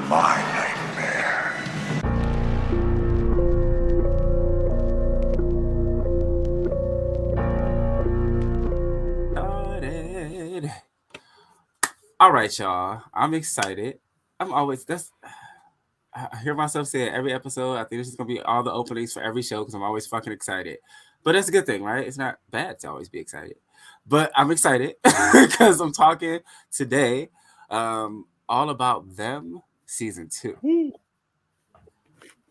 my nightmare. All right, y'all. I'm excited. I hear myself say it every episode. I think this is gonna be all the openings for every show because I'm always fucking excited. But that's a good thing, right? It's not bad to always be excited. But I'm excited because I'm talking today all about Them season 2.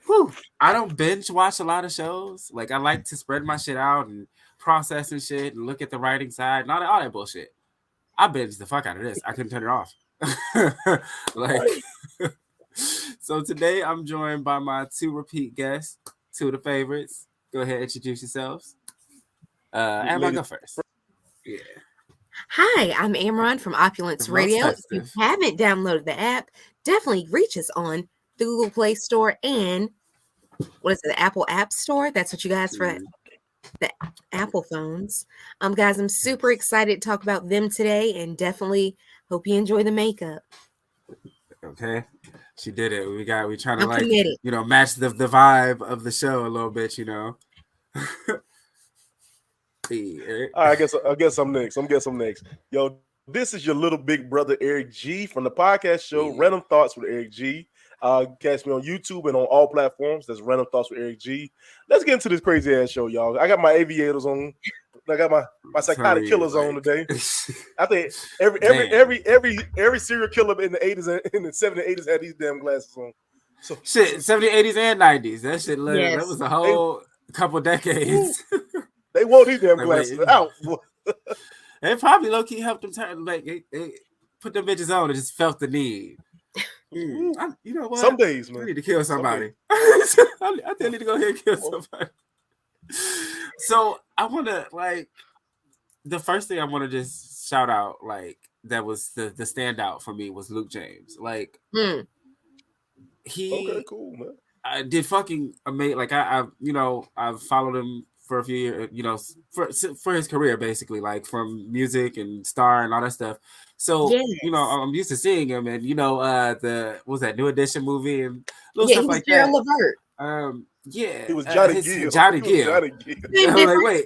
Whew. I don't binge watch a lot of shows. Like I like to spread my shit out and process and shit and look at the writing side and all that bullshit. I binged the fuck out of this. I couldn't turn it off. like So today I'm joined by my 2 repeat guests, 2 of the favorites. Go ahead, introduce yourselves. Amron, go first. Yeah. Hi, I'm Amron from Opulence Radio. If you haven't downloaded the app, definitely reach us on the Google Play Store and the Apple App Store. That's what you guys for the Apple phones. Guys, I'm super excited to talk about Them today and definitely hope you enjoy the makeup. Okay. She did it. We trying I'm to committed. Match the vibe of the show a little bit, I guess I'm next. Yo, this is your little big brother Eric G from the podcast show Random Thoughts with Eric G. Catch me on YouTube and on all platforms. That's Random Thoughts with Eric G. Let's get into this crazy ass show, y'all. I got my aviators on. I got my psychotic killers on today. I think every serial killer in the 80s and in the 70s and 80s had these damn glasses on. So shit, 70s, 80s, and 90s. That shit literally that was a whole couple decades. They wore these damn glasses out. They probably low key helped them turn they put them bitches on and just felt the need. You know what? Some days, man. I need to kill somebody. I think I need to go ahead and kill somebody. So I want to the first thing I want to just shout out that was the standout for me was Luke James. He okay, cool, man. I did fucking amazing. I've followed him for a few years, for his career basically, from music and star and all that stuff. So I'm used to seeing him, and what was that New Edition movie and little stuff like that. LeVert. He was Johnny Gill. Johnny Gill. I'm like, wait,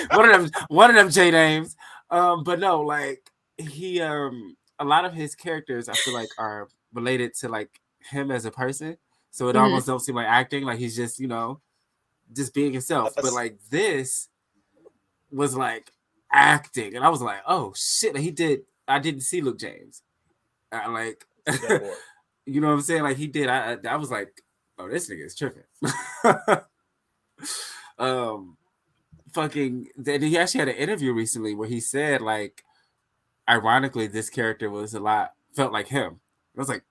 one of them J names. But no, he a lot of his characters I feel like are related to him as a person. So it almost don't seem like acting. He's just just being himself. But this was acting, and I was like, oh shit, I didn't see Luke James. You know what I'm saying? He did. I was like, oh, this nigga is tripping. Then he actually had an interview recently where he said ironically this character felt like him. I was like,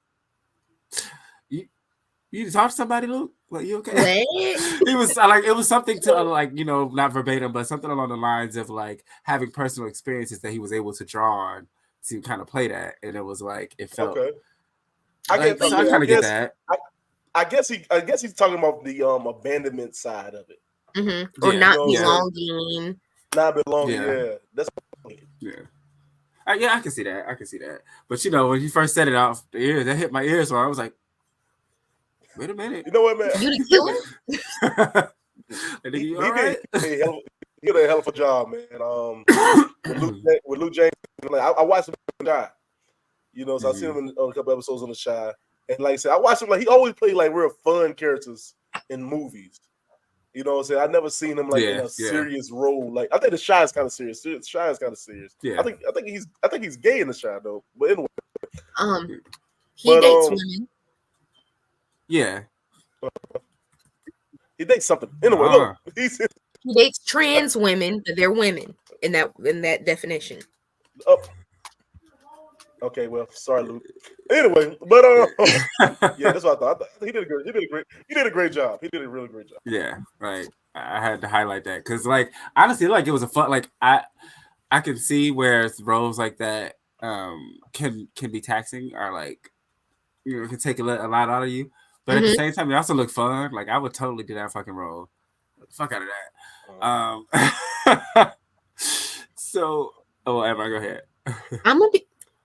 you need to talk to somebody, Luke? You okay? He was it was something to not verbatim, but something along the lines of having personal experiences that he was able to draw on to kind of play that, and it was it felt. Okay. I kind of get that. I guess he's talking about the abandonment side of it, or not belonging. Not belonging. Yeah. That's I can see that. But when he first said it off the ears, that hit my ears. So I was like, wait a minute. You know what, man? You the killer? He did a hell of a job, man. With Luke James, I watched him die. So I seen him on a couple episodes on The Chi, and like I said, I watched him he always played real fun characters in movies. You know what I'm saying? I've never seen him in a serious role. I think The Chi is kind of serious. The Chi is kind of serious. Yeah. I think he's gay in The Chi though. But anyway, he dates women. Yeah. He dates something. Anyway, look, he dates trans women, but they're women in that definition. Oh. Okay, well, sorry, Luke. Anyway, but yeah, that's what I thought. He did a great job. He did a really great job. Yeah, right. I had to highlight that because, honestly, it was a fun. I can see where roles like that can be taxing or can take a lot out of you. But at the same time, it also look fun. I would totally do that fucking role. Fuck out of that. So, Emma, go ahead.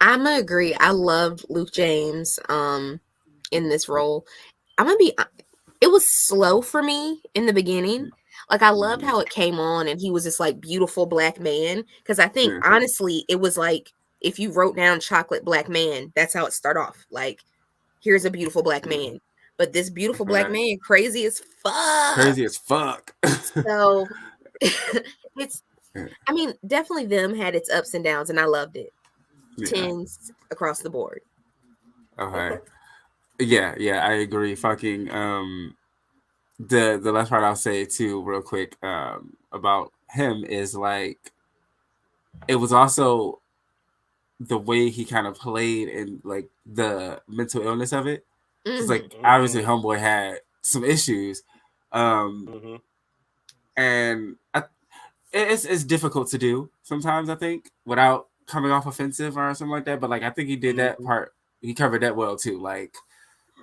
I'm gonna agree. I loved Luke James in this role. I'm gonna be. It was slow for me in the beginning. Like I loved how it came on, and he was this like beautiful black man. Because I think honestly, it was like if you wrote down chocolate black man, that's how it start off. Like here's a beautiful black man, but this beautiful black man crazy as fuck. Crazy as fuck. So it's. I mean, definitely them had its ups and downs, and I loved it. 10s across the board. Okay. Yeah, I agree. Fucking the last part I'll say too, real quick, about him is like it was also the way he kind of played and like the mental illness of it. It's like obviously homeboy had some issues. And it's difficult to do sometimes, I think, without coming off offensive or something like that. But like I think he did that part. He covered that well too. Like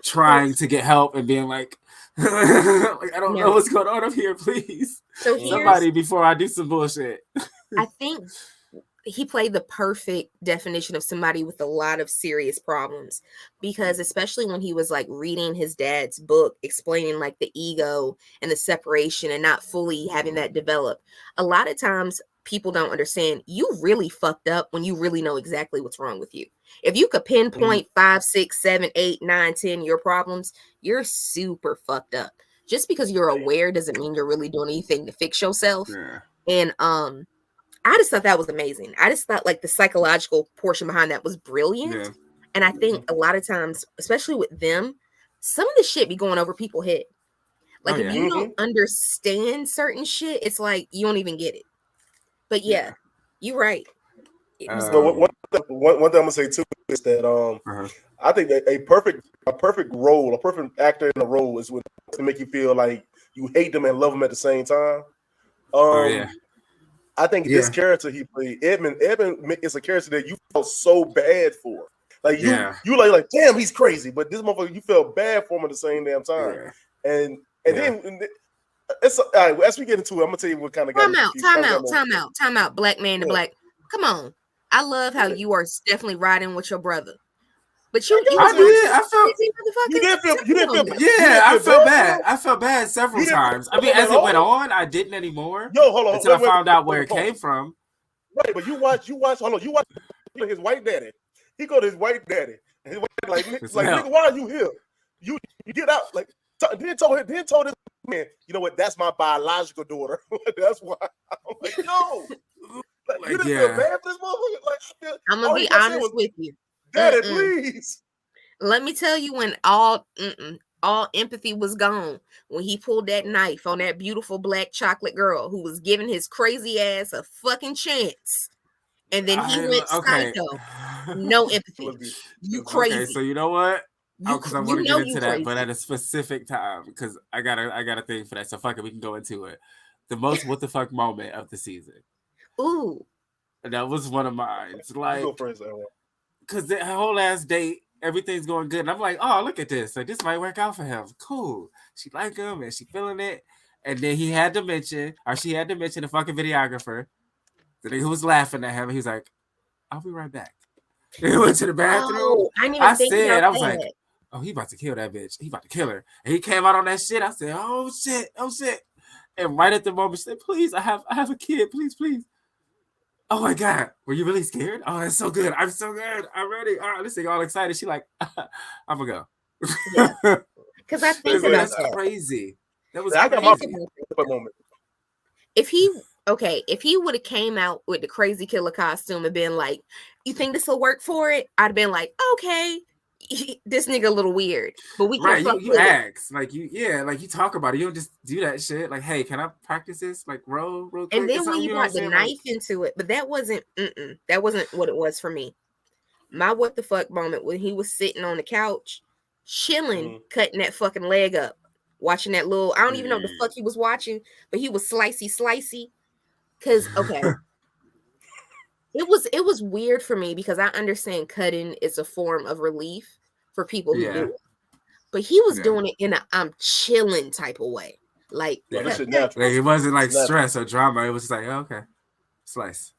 trying to get help and being like, like I don't know what's going on up here, please. So somebody before I do some bullshit. I think he played the perfect definition of somebody with a lot of serious problems, because especially when he was like reading his dad's book explaining like the ego and the separation and not fully having that develop, a lot of times people don't understand you really fucked up when you really know exactly what's wrong with you. If you could pinpoint 5, 6, 7, 8, 9, 10 your problems, you're super fucked up. Just because you're aware doesn't mean you're really doing anything to fix yourself. And I just thought that was amazing. I just thought like the psychological portion behind that was brilliant. And I think a lot of times, especially with them, some of the shit be going over people's head. Like if you don't understand certain shit, it's like you don't even get it. But yeah. You're right. So one thing I'm gonna say too is that I think that a perfect role, a perfect actor in a role is when to make you feel like you hate them and love them at the same time. I think this character he played, Edmund is a character that you felt so bad for. Like you like damn, he's crazy, but this motherfucker you felt bad for him at the same damn time. And then it's all right, as we get into it, I'm gonna tell you what kind of guy. Time out. Black man to black. Come on. I love how you are definitely riding with your brother. But you did feel bad. I felt bad several times. I mean, as it went on, I didn't anymore. Hold on. Until I found out where it came from. Right, but you watch his white daddy. He go to his white daddy. And his white daddy like nigga, why are you here? You get out. Like then told this man, you know what? That's my biological daughter. That's why I'm like, no. Like, you didn't feel bad for this motherfucker? Like, I'm gonna be honest with you. Daddy, please. Let me tell you when all empathy was gone when he pulled that knife on that beautiful black chocolate girl who was giving his crazy ass a fucking chance, and then he went psycho. No empathy. You crazy. Okay, so you know what? Because I want to get into that, but at a specific time, because I got a thing for that. So fuck it, we can go into it. The most what the fuck moment of the season. Ooh, that was one of mine. It's like, because the whole last date, everything's going good, and I'm like, oh, look at this. Like this might work out for him. Cool. She like him, and she feeling it. And then she had to mention the fucking videographer. The nigga who was laughing at him. And he was like, I'll be right back. He went to the bathroom. Oh, I was like, oh, he about to kill that bitch. He about to kill her. And he came out on that shit. I said, oh shit. And right at the moment, she said, please, I have a kid. Please. Oh my God. Were you really scared? Oh, that's so good. I'm so good. I'm ready. All right, let's all excited. She like, I'm gonna go. Because I think that's crazy. That was crazy. Moment. If he would have came out with the crazy killer costume and been like, you think this will work for it? I'd have been like, okay. This nigga a little weird, but we can you ask like you talk about it. You don't just do that shit. Like, hey, can I practice this? Like, roll quick. And then when you brought the knife into it, but that wasn't what it was for me. My what the fuck moment when he was sitting on the couch, chilling, cutting that fucking leg up, watching that little. I don't even know what the fuck he was watching, but he was slicey. Cause okay. It was weird for me because I understand cutting is a form of relief for people who do it. But he was doing it in a I'm chilling type of way. Like, like it wasn't like stress or drama. It was just like, oh, okay, slice.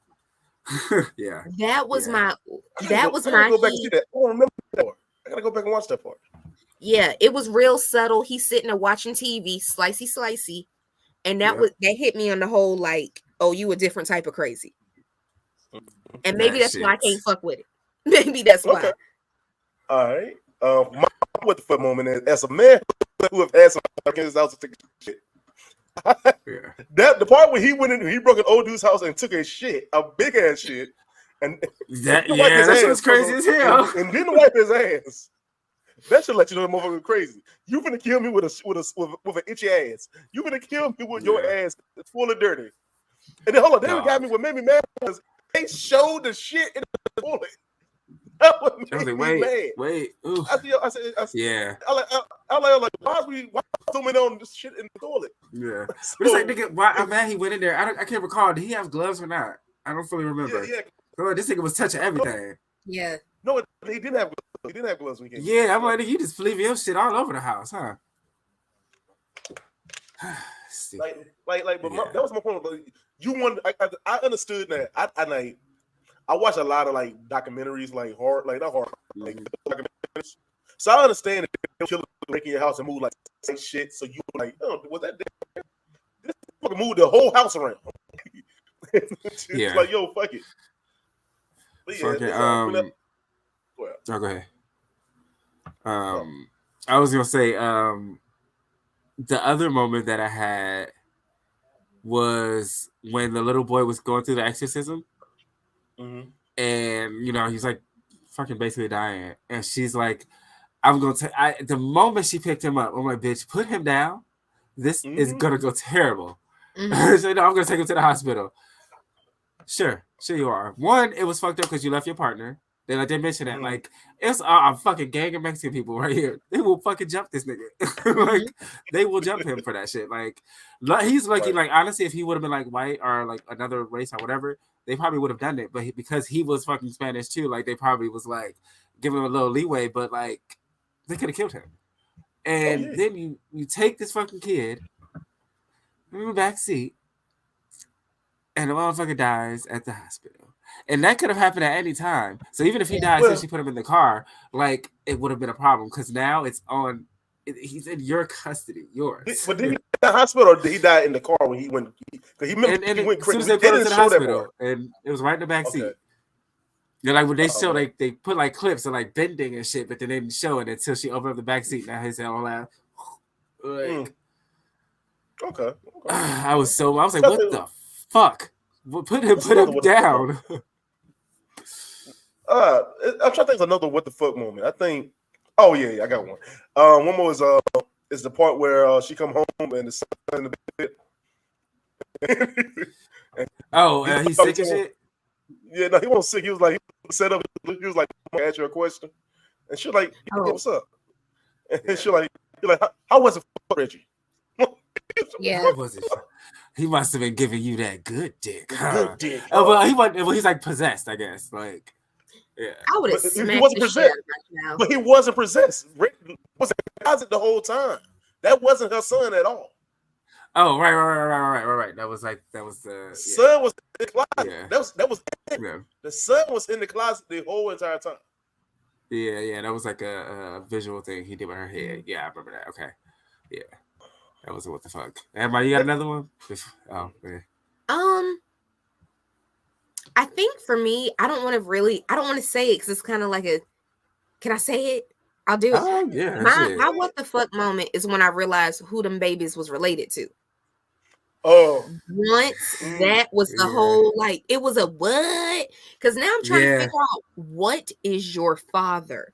Yeah. That was my. I That was gotta my. go back and see that. I don't remember that part. I gotta go back and watch that part. Yeah, it was real subtle. He's sitting there watching TV, slicey, and that hit me on the whole like, oh, you a different type of crazy, and maybe that's why I can't fuck with it. Maybe that's why. Okay. All right. My what the fuck moment is as a man who have had some in his house to take a shit. That the part where he went in, he broke an old dude's house and took a shit, a big ass shit, and that was crazy as hell, and didn't wipe his ass. That should let you know the motherfucker crazy. You finna kill me with an itchy ass. You finna kill me with your ass full of dirty. And then hold on, then what got me. What made me mad was they showed the shit in the toilet. That was me mad. Wait. Ooh. I said, yeah. I like, why zooming on this shit in the toilet? Yeah. So, but it's like, nigga, why? I'm mad he went in there. I can't recall. Did he have gloves or not? I don't fully remember. Yeah. So, this nigga was touching everything. Yeah. No, he didn't have gloves. He didn't have gloves when he came. Yeah, I'm like, you just leaving your shit all over the house, huh? But that was my point. Like, you want? I understood that. I watch a lot of like documentaries, like horror, like not horror, like documentaries. So I understand that killer breaking your house and move like shit. So you like, oh, was that there? This fucking moved the whole house around. It's like, yo, fuck it. But yeah, go ahead. I was gonna say, the other moment that I had was when the little boy was going through the exorcism. Mm-hmm. And he's like fucking basically dying, and she's like, I'm gonna the moment she picked him up, I'm like, bitch, put him down. This is gonna go terrible. So no, I'm gonna take him to the hospital. Sure you are. One, it was fucked up because you left your partner. Then I did mention that, like, it's a fucking gang of Mexican people right here. They will fucking jump this nigga. Like, they will jump him for that shit. Like, he's lucky. Like, honestly, if he would have been like white or like another race or whatever, they probably would have done it. But because he was fucking Spanish too, like, they probably was like giving him a little leeway. But like, they could have killed him. And then you take this fucking kid in the back seat, and the motherfucker dies at the hospital. And that could have happened at any time. So even if he died since she put him in the car, like, it would have been a problem because now it's on. He's in your custody, yours. But did he die in the hospital or did he die in the car when he went? Because he went as soon as they put him to the hospital, and it was right in the back seat. They're like, when they show, like, they put like clips of like bending and shit, but they didn't show it until she opened up the back seat. Now he's all out. Like, okay. I was like, what the fuck? Put him down. I'm trying to think of another what the fuck moment. I think. Oh yeah, I got one. One more is the part where she come home and the son in the bed. He's sick and shit. Yeah, no, he wasn't sick. He was like, he set up. He was like, I'm gonna ask you a question, and she like, hey, what's up? And she like, you're like, how was it, Reggie? Yeah. What was it? He must have been giving you that good dick. Good dick. He's like possessed, I guess. Like, yeah. I would have smacked the shit out of my mouth. But he wasn't possessed. Rick was in the closet the whole time. That wasn't her son at all. Oh, right. That was the son was in the closet. Yeah. That was the son was in the closet the whole entire time. Yeah. That was like a visual thing he did with her head. Yeah, I remember that. Okay. Yeah. That was what the fuck. Emma, you got another one? Oh, man. I think for me, I don't want to say it because it's kind of like can I say it? I'll do it. Oh, yeah. My what the fuck moment is when I realized who them babies was related to. Oh. Once that was the whole, like, it was a what? Because now I'm trying to figure out, what is your father?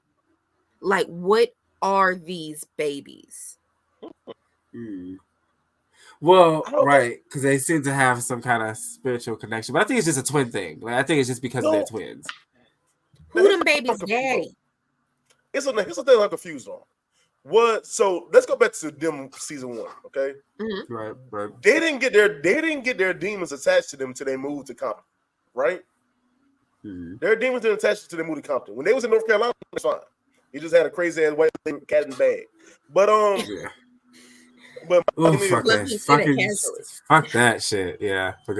Like, what are these babies? Well, right, because they seem to have some kind of spiritual connection, but I think it's just a twin thing. Like, I think it's just because they're twins. Who them babies' daddy? Here's the thing I'm confused on. So let's go back to them season 1, okay? Mm-hmm. Right. They didn't get their demons attached to them until they moved to Compton, right? Mm-hmm. Their demons didn't attach to them moved to Compton. When they was in North Carolina, it's fine. He just had a crazy ass white cat in the bag. But fuck that shit. Yeah. But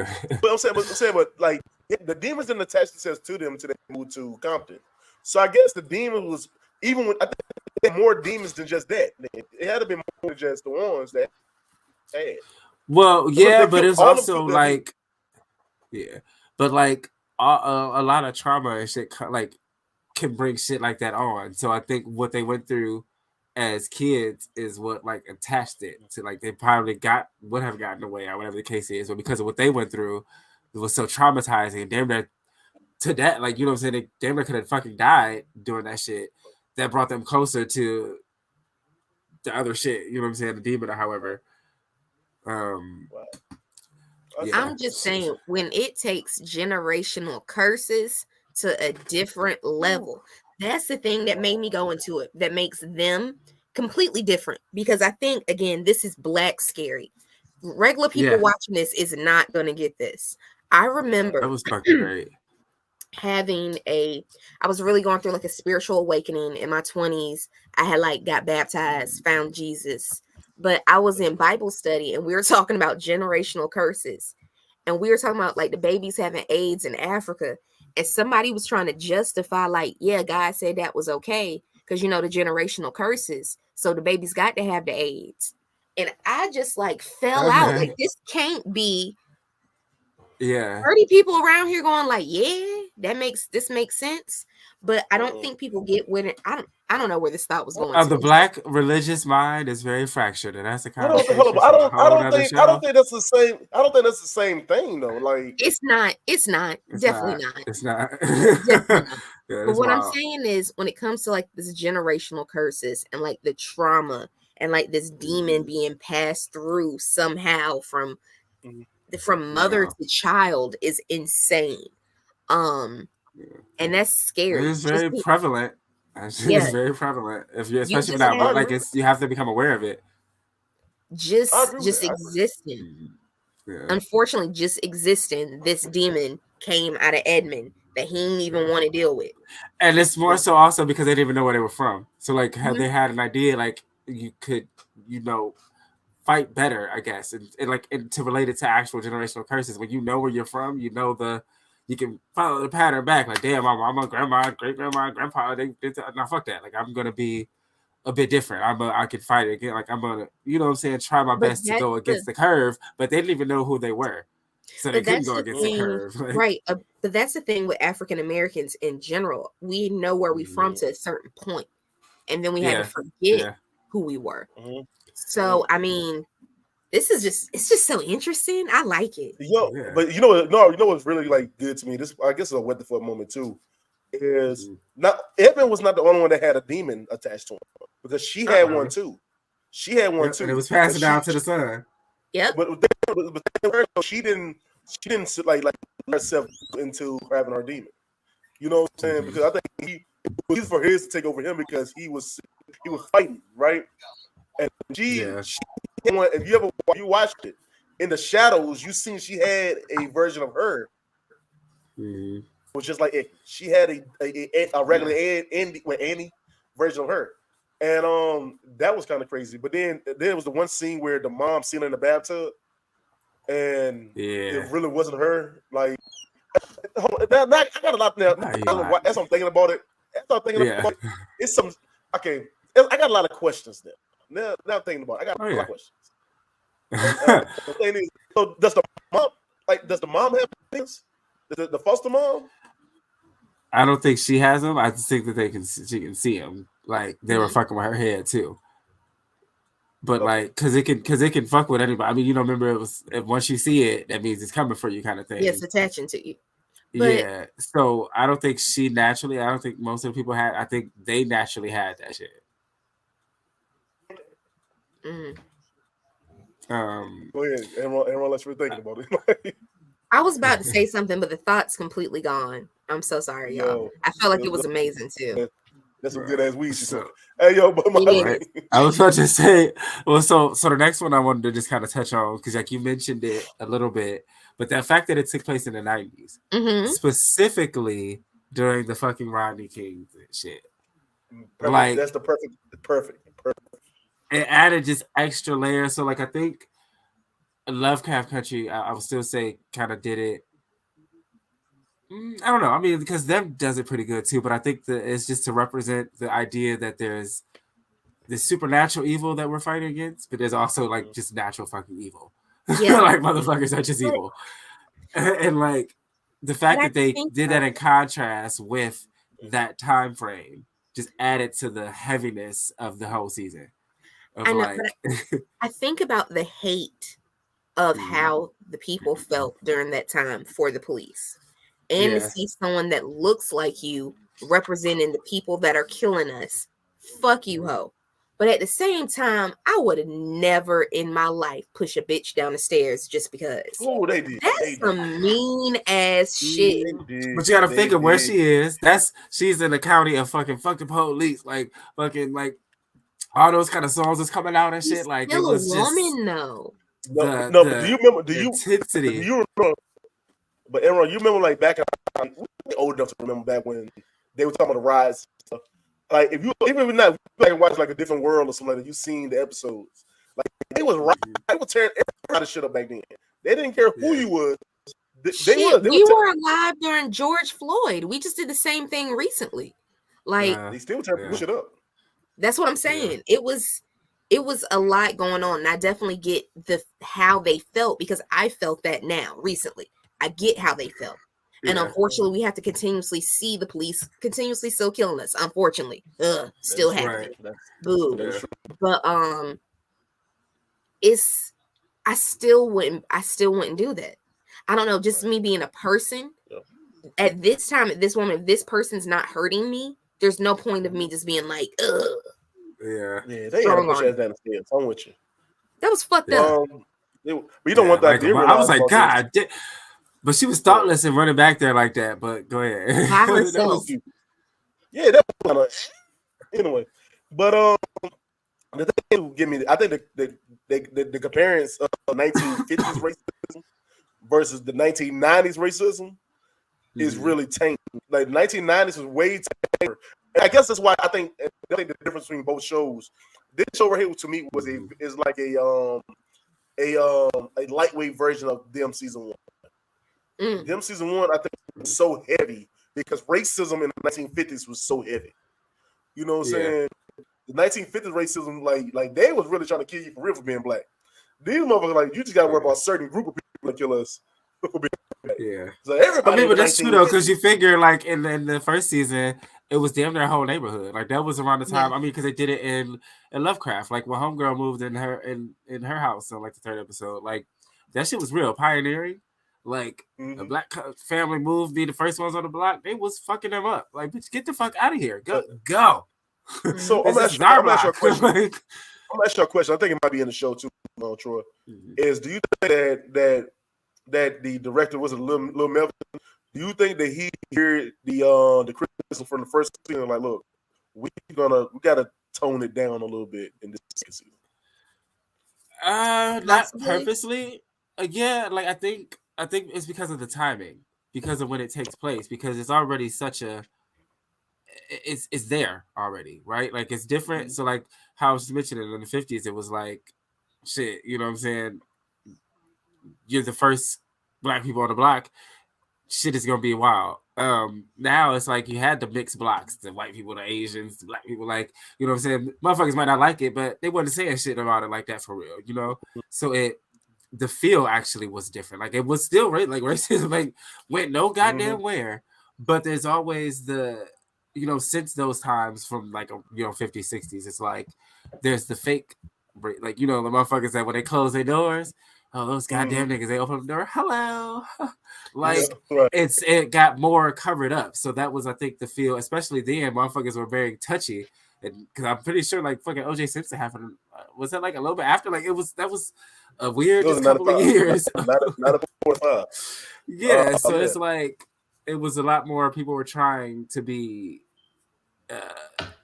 I'm saying, like, the demons didn't attach themselves to them until they moved to Compton. So I guess the demon was even when I think they had more demons than just that. It had to be more than just the ones that had. Well, yeah, but it's also like, yeah, but like a lot of trauma and shit like can bring shit like that on. So I think what they went through as kids is what like attached it to, like they probably would have gotten away or whatever the case is, but because of what they went through, it was so traumatizing. And damn near to that, like, you know what I'm saying, they damn near could have fucking died doing that shit. That brought them closer to the other shit, you know what I'm saying, the demon or however. Yeah. I'm just saying, when it takes generational curses to a different level, that's the thing that made me go into it, that makes them completely different. Because I think, again, this is Black scary. Regular people watching this is not going to get this. I remember that was fucking great. I was really going through like a spiritual awakening in my 20s. I had like got baptized, found Jesus, but I was in Bible study and we were talking about generational curses. And we were talking about like the babies having AIDS in Africa. And somebody was trying to justify, like, yeah, God said that was okay because, you know, the generational curses. So the babies got to have the AIDS. And I just like fell out. Like, this can't be. Yeah. 30 people around here going like, yeah, this makes sense. But I don't think people get with it. I don't know where this thought was going. The Black religious mind is very fractured, and that's the conversation. I don't think that's the same. I don't think that's the same thing though. Like it's not. Definitely not. It's not. Yeah, but what I'm saying is, when it comes to like this generational curses and like the trauma and like this demon being passed through somehow from mother to child is insane. And that's scary. It's very prevalent. It's very prevalent. If you're especially now, like you have to become aware of it. Just existing. Yeah. Unfortunately, just existing, this demon came out of Edmond that he didn't even want to deal with. And it's more so also because they didn't even know where they were from. So like had they had an idea, like you could, you know, fight better, I guess, and to relate it to actual generational curses. When you know where you're from, you know you can follow the pattern back. Like, damn, my mama, grandma, great grandma, grandpa, nah, fuck that. Like, I'm gonna be a bit different. I could fight it again. Like, I'm gonna, you know what I'm saying, try my best to go against the curve. But they didn't even know who they were, so they couldn't go against the curve. Like, right. But that's the thing with African Americans in general. We know where we're from to a certain point, and then we had to forget who we were. So I mean, it's just so interesting. I like it. But you know what's really like good to me? This, I guess, is a what the fuck moment too. Is not Edmund was not the only one that had a demon attached to him, because she had one too. She had one too, and it was passing down to the son. Yep. But she didn't like herself into having her demon. You know what I'm saying? Because I think it was for his to take over him because he was fighting, right? And she if you watched it in the shadows, you seen she had a version of her. It was just like she had a regular Annie version of her, and that was kind of crazy. But then there was the one scene where the mom seen her in the bathtub, and it really wasn't her. Like, I got a lot now. That's what I'm thinking about it. That's what I'm thinking about. It's some okay. I got a lot of questions now. Now thinking about it, I got a lot of questions. The thing is, so does the mom have things? The foster mom? I don't think she has them. I just think that she can see them. Like, they were fucking with her head too. But like, cause it can fuck with anybody. I mean, you know, remember it was once you see it, that means it's coming for you, kind of thing. It's attaching to you. But, so I don't think she naturally. I don't think most of the people had. I think they naturally had that shit. Go ahead, Amron, let's thinking about it. I was about to say something, but the thought's completely gone. I'm so sorry, y'all. I felt like it was amazing too. That's some good ass weed. Hey, yo, but I was about to say, well, so the next one I wanted to just kind of touch on, because like you mentioned it a little bit, but that fact that it took place in the 90s, specifically during the fucking Rodney King shit. Perfect. Like, that's the perfect. It added just extra layers. So like I think Lovecraft Country, I would still say kind of did it I don't know. I mean, because them does it pretty good too, but I think that it's just to represent the idea that there's this supernatural evil that we're fighting against, but there's also like just natural fucking evil. Yeah. Like motherfuckers are just evil. And like the fact that they did that in contrast with that time frame just added to the heaviness of the whole season. I know, but I think about the hate of how the people felt during that time for the police. And to see someone that looks like you representing the people that are killing us. Fuck you, ho. But at the same time, I would have never in my life push a bitch down the stairs just because. Oh, they did. That's some mean ass shit. But you gotta think of where she is. She's in the county of fucking police. Like fucking like all those kind of songs was coming out and shit. Like it was a woman, though. No, but do you remember? Do you remember? But Amron, you remember like back? We're old enough to remember back when they were talking about the riots. Stuff. Like if even not like watch like a different world or something like that, you seen the episodes. Like they was tearing everybody shit up back then. They didn't care who you was. We were alive during George Floyd. We just did the same thing recently. Like they still tearing shit up. That's what I'm saying. It was a lot going on, and I definitely get how they felt because I felt that now recently. I get how they felt. And unfortunately, we have to continuously see the police continuously still killing us. Unfortunately, still happening. Right. Boo. But I still wouldn't do that. I don't know. Just me being a person at this time, at this moment, if this person's not hurting me, there's no point of me just being like, ugh. Yeah. They gotta push us down the stairs. I'm with you. That was fucked up. We don't want that. I was like, God. But she was thoughtless and running back there like that. But go ahead. By herself. That was kind of anyway. But the thing that give me, I think the comparison of 1950s racism versus the 1990s racism is really tainted. Like 1990s was way tainted. And I guess that's why I think the difference between both shows. This show right here to me is like a lightweight version of them season 1. Them season 1, I think, was so heavy because racism in the 1950s was so heavy. You know what I'm saying? The 1950s racism, like they was really trying to kill you for real for being black. These motherfuckers, like, you just got to worry about a certain group of people to kill us for being black. Yeah. So everybody. But that's true though, because you figure like in the first season, it was damn their whole neighborhood. Like that was around the time. I mean, because they did it in Lovecraft. Like when Homegirl moved in her house on like the 3rd episode. Like that shit was real pioneering. Like a black family moved, be the first ones on the block. They was fucking them up. Like, bitch, get the fuck out of here. Go. So I'm gonna ask you a question. I'm gonna ask you a question. I think it might be in the show too, Troy. Is do you think that the director was a little Melvin? Do you think that he heard the criticism from the first season? Like, look, we gotta tone it down a little bit in this season. Not purposely. Yeah, like I think it's because of the timing, because of when it takes place, because it's already such a it's there already, right? Like it's different. So like how I was mentioning in the 50s, it was like shit, you know what I'm saying? You're the first black people on the block, shit is gonna be wild. Now it's like you had the mixed blocks, the white people, the Asians, the black people, like, you know what I'm saying? Motherfuckers might not like it, but they wasn't saying shit about it like that for real, you know? So the feel actually was different. Like it was still like racism like went no goddamn where, but there's always the, you know, since those times from like, you know, 50s, 60s, it's like there's the fake, like, you know, the motherfuckers that when they close their doors, oh, those goddamn niggas, they open the door, hello. Like it got more covered up. So that was, I think, the feel, especially then, motherfuckers were very touchy. And because I'm pretty sure like fucking OJ Simpson happened, was that like a little bit after? Like that was a weird couple of years. Not a 4 or 5. Yeah, so it's like it was a lot more people were trying to be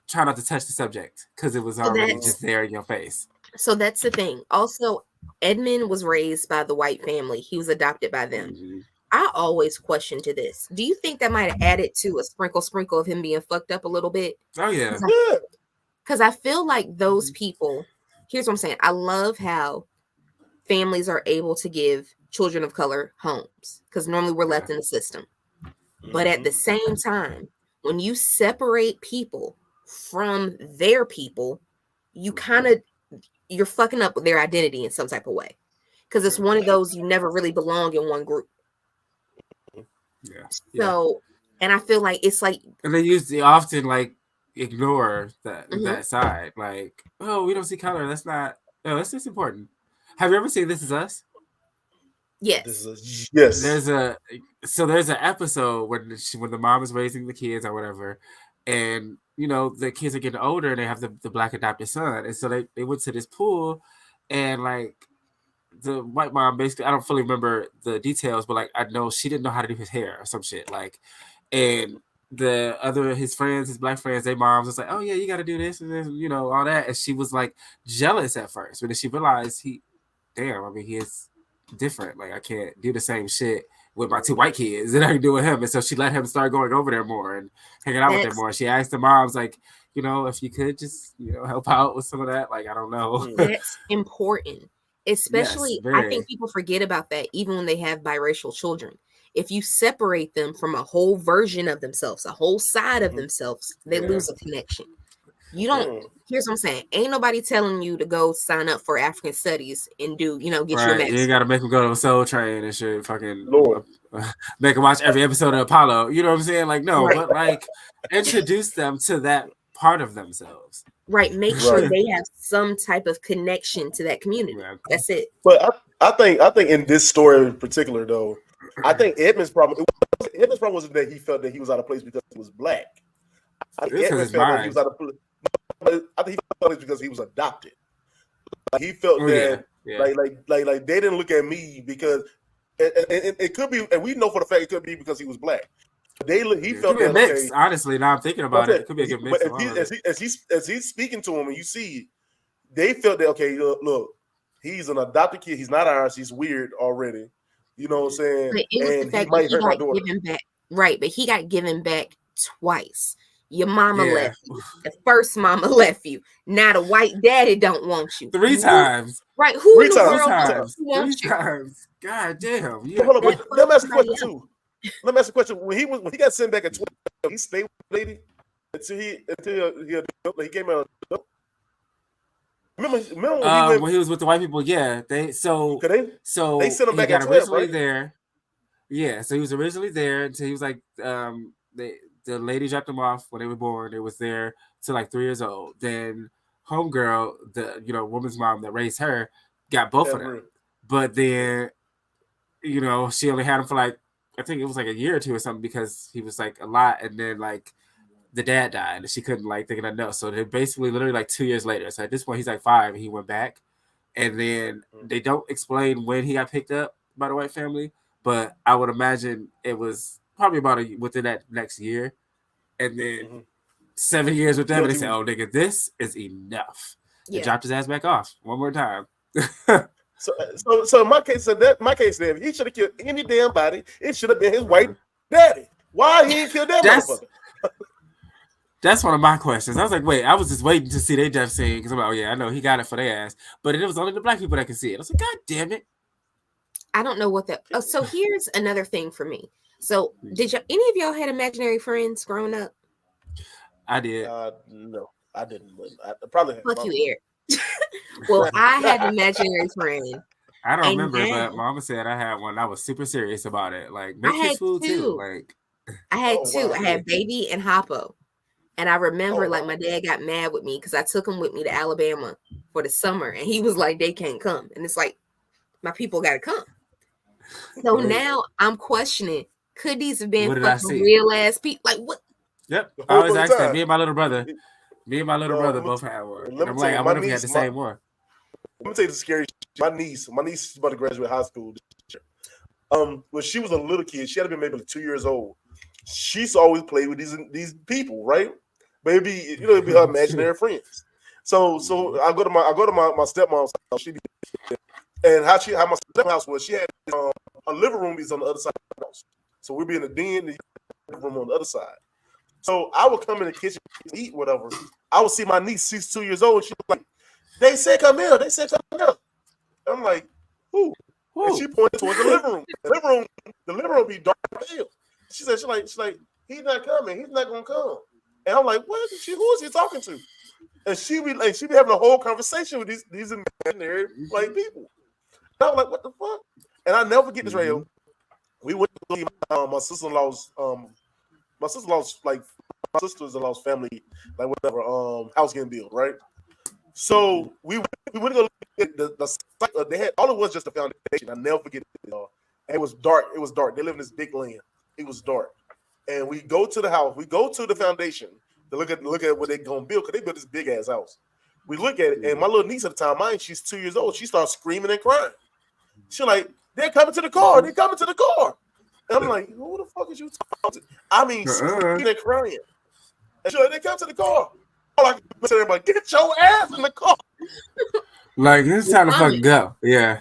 try not to touch the subject because it was already just there in your face. So that's the thing. Also, Edmund was raised by the white family. He was adopted by them. I always question to this. Do you think that might have added to a sprinkle of him being fucked up a little bit? Oh, yeah. Because I feel like those people, here's what I'm saying. I love how families are able to give children of color homes because normally we're left in the system. But at the same time, when you separate people from their people, you're fucking up with their identity in some type of way. Because it's one of those, you never really belong in one group. Yeah. So, and I feel like it's like, and they often like ignore that side. Like, oh, we don't see color. That's not. Oh, that's just important. Have you ever seen This Is Us? Yes. Yes. There's an episode when the mom is raising the kids or whatever, and the kids are getting older and they have the black adopted son, and so they went to this pool, and like the white mom basically, I don't fully remember the details, but like I know she didn't know how to do his hair or some shit, like, and his black friends, their moms was like, oh yeah, you got to do this and this, all that, and she was like jealous at first, but then she realized he is different. Like I can't do the same shit with my two white kids that I can do with him, and so she let him start going over there more and hanging out with them more. She asked the moms like, if you could just help out with some of that. Like I don't know. That's important, especially. Yes, I think people forget about that even when they have biracial children. If you separate them from a whole version of themselves, a whole side of themselves, they lose a connection. You don't. Here's what I'm saying. Ain't nobody telling you to go sign up for African studies and do, get your master's. You ain't got to make them go to a Soul Train and shit. Fucking make them watch every episode of Apollo. You know what I'm saying? Like, no, but like introduce them to that part of themselves. Right. Make sure they have some type of connection to that community. Right. That's it. But I think in this story in particular, though, I think Edmund's problem was that he felt that he was out of place because he was black. I think Edmund felt that he was out of place. I think he felt it because he was adopted. Like he felt that like they didn't look at me because it could be, and we know for the fact it could be because he was black. He felt that mix. Honestly, now I'm thinking about it could be a good mix. But as he's speaking to him, and you see, they felt that look, he's an adopted kid. He's not ours. He's weird already. You know what I'm saying? But it was the fact that he got given back. Right, but he got given back twice. Your mama left you. The first mama left you. Now the white daddy don't want you. 3 times. Right. Who in the world wants you? 3 times. God damn. Yeah. Hold on, let me ask a question too. Let me ask a question. When he got sent back at 12, he stayed with the lady until he came out. Remember when he was with the white people? Yeah. They sent him back at 12, right? There. Yeah. So he was originally there until he was like the lady dropped him off when they were born. They was there till like 3 years old. Then homegirl, the woman's mom that raised her, got both of them. But then, she only had him for like, I think it was like a year or two or something because he was like a lot. And then like the dad died and she couldn't like think of nothing else. So they basically literally like 2 years later. So at this point he's like 5 and he went back. And then they don't explain when he got picked up by the white family, but I would imagine it was probably within that next year, and then 7 years with them, and they said, "Oh, nigga, this is enough." They dropped his ass back off one more time. So in my case, then he should have killed any damn body. It should have been his white daddy. Why he didn't kill that motherfucker? That's one of my questions. I was like, wait, I was just waiting to see their death scene because I'm like, oh yeah, I know he got it for their ass, but it was only the black people that could see it. I was like, God damn it! I don't know what that. Oh, so here's another thing for me. So, did any of y'all had imaginary friends growing up? I did. No, I didn't. I probably had. Fuck you, Eric. Well, I had an imaginary friend. I don't remember, but Mama said I had one. I was super serious about it. Like, make his food too. Like, I had two. Wow. I had Baby and Hoppo, and I remember like my dad got mad with me because I took him with me to Alabama for the summer, and he was like, "They can't come," and it's like, my people got to come. So now I'm questioning. Could these have been fucking real ass people? Like what? Yep. I always ask that. Me and my little brother both had one. And I'm like, I wonder if we had the same one. Let me tell you the scary shit. My niece is about to graduate high school. When she was a little kid, she had been maybe like 2 years old. She used to always play with these people, right? Maybe it'd be her imaginary friends. So I go to my stepmom's house. And how my stepmom's house was, she had a living room is on the other side of the house. So we'd be in the den, the room on the other side. So I would come in the kitchen, eat whatever. I would see my niece, she's 2 years old. She was like, "They said come here. They said come here." I'm like, "Who?" And she pointed towards the living room. The living room be dark as hell. She said, she's like, he's not coming. He's not gonna come. And I'm like, what? Who is he talking to? And she be having a whole conversation with these imaginary like people. And I'm like, what the fuck? And I never forget this right here. We went to see my sister-in-law's like my sister-in-law's family, like whatever, house getting built, right? So we went to go look at the site. They had all it was just a foundation. I never forget it, y'all. And it was dark. It was dark. They live in this big land. It was dark. And we go to the house. We go to the foundation to look at what they're gonna build, because they built this big ass house. We look at it, and my little niece at the time, she's 2 years old. She starts screaming and crying. She's like, "They're coming to the car! They're coming to the car!" And I'm like, "Who the fuck is you talking to?" I mean, screaming and crying. And she's like, "They come to the car!" All I can say, everybody, get your ass in the car. Like, this is time to fucking go. Yeah.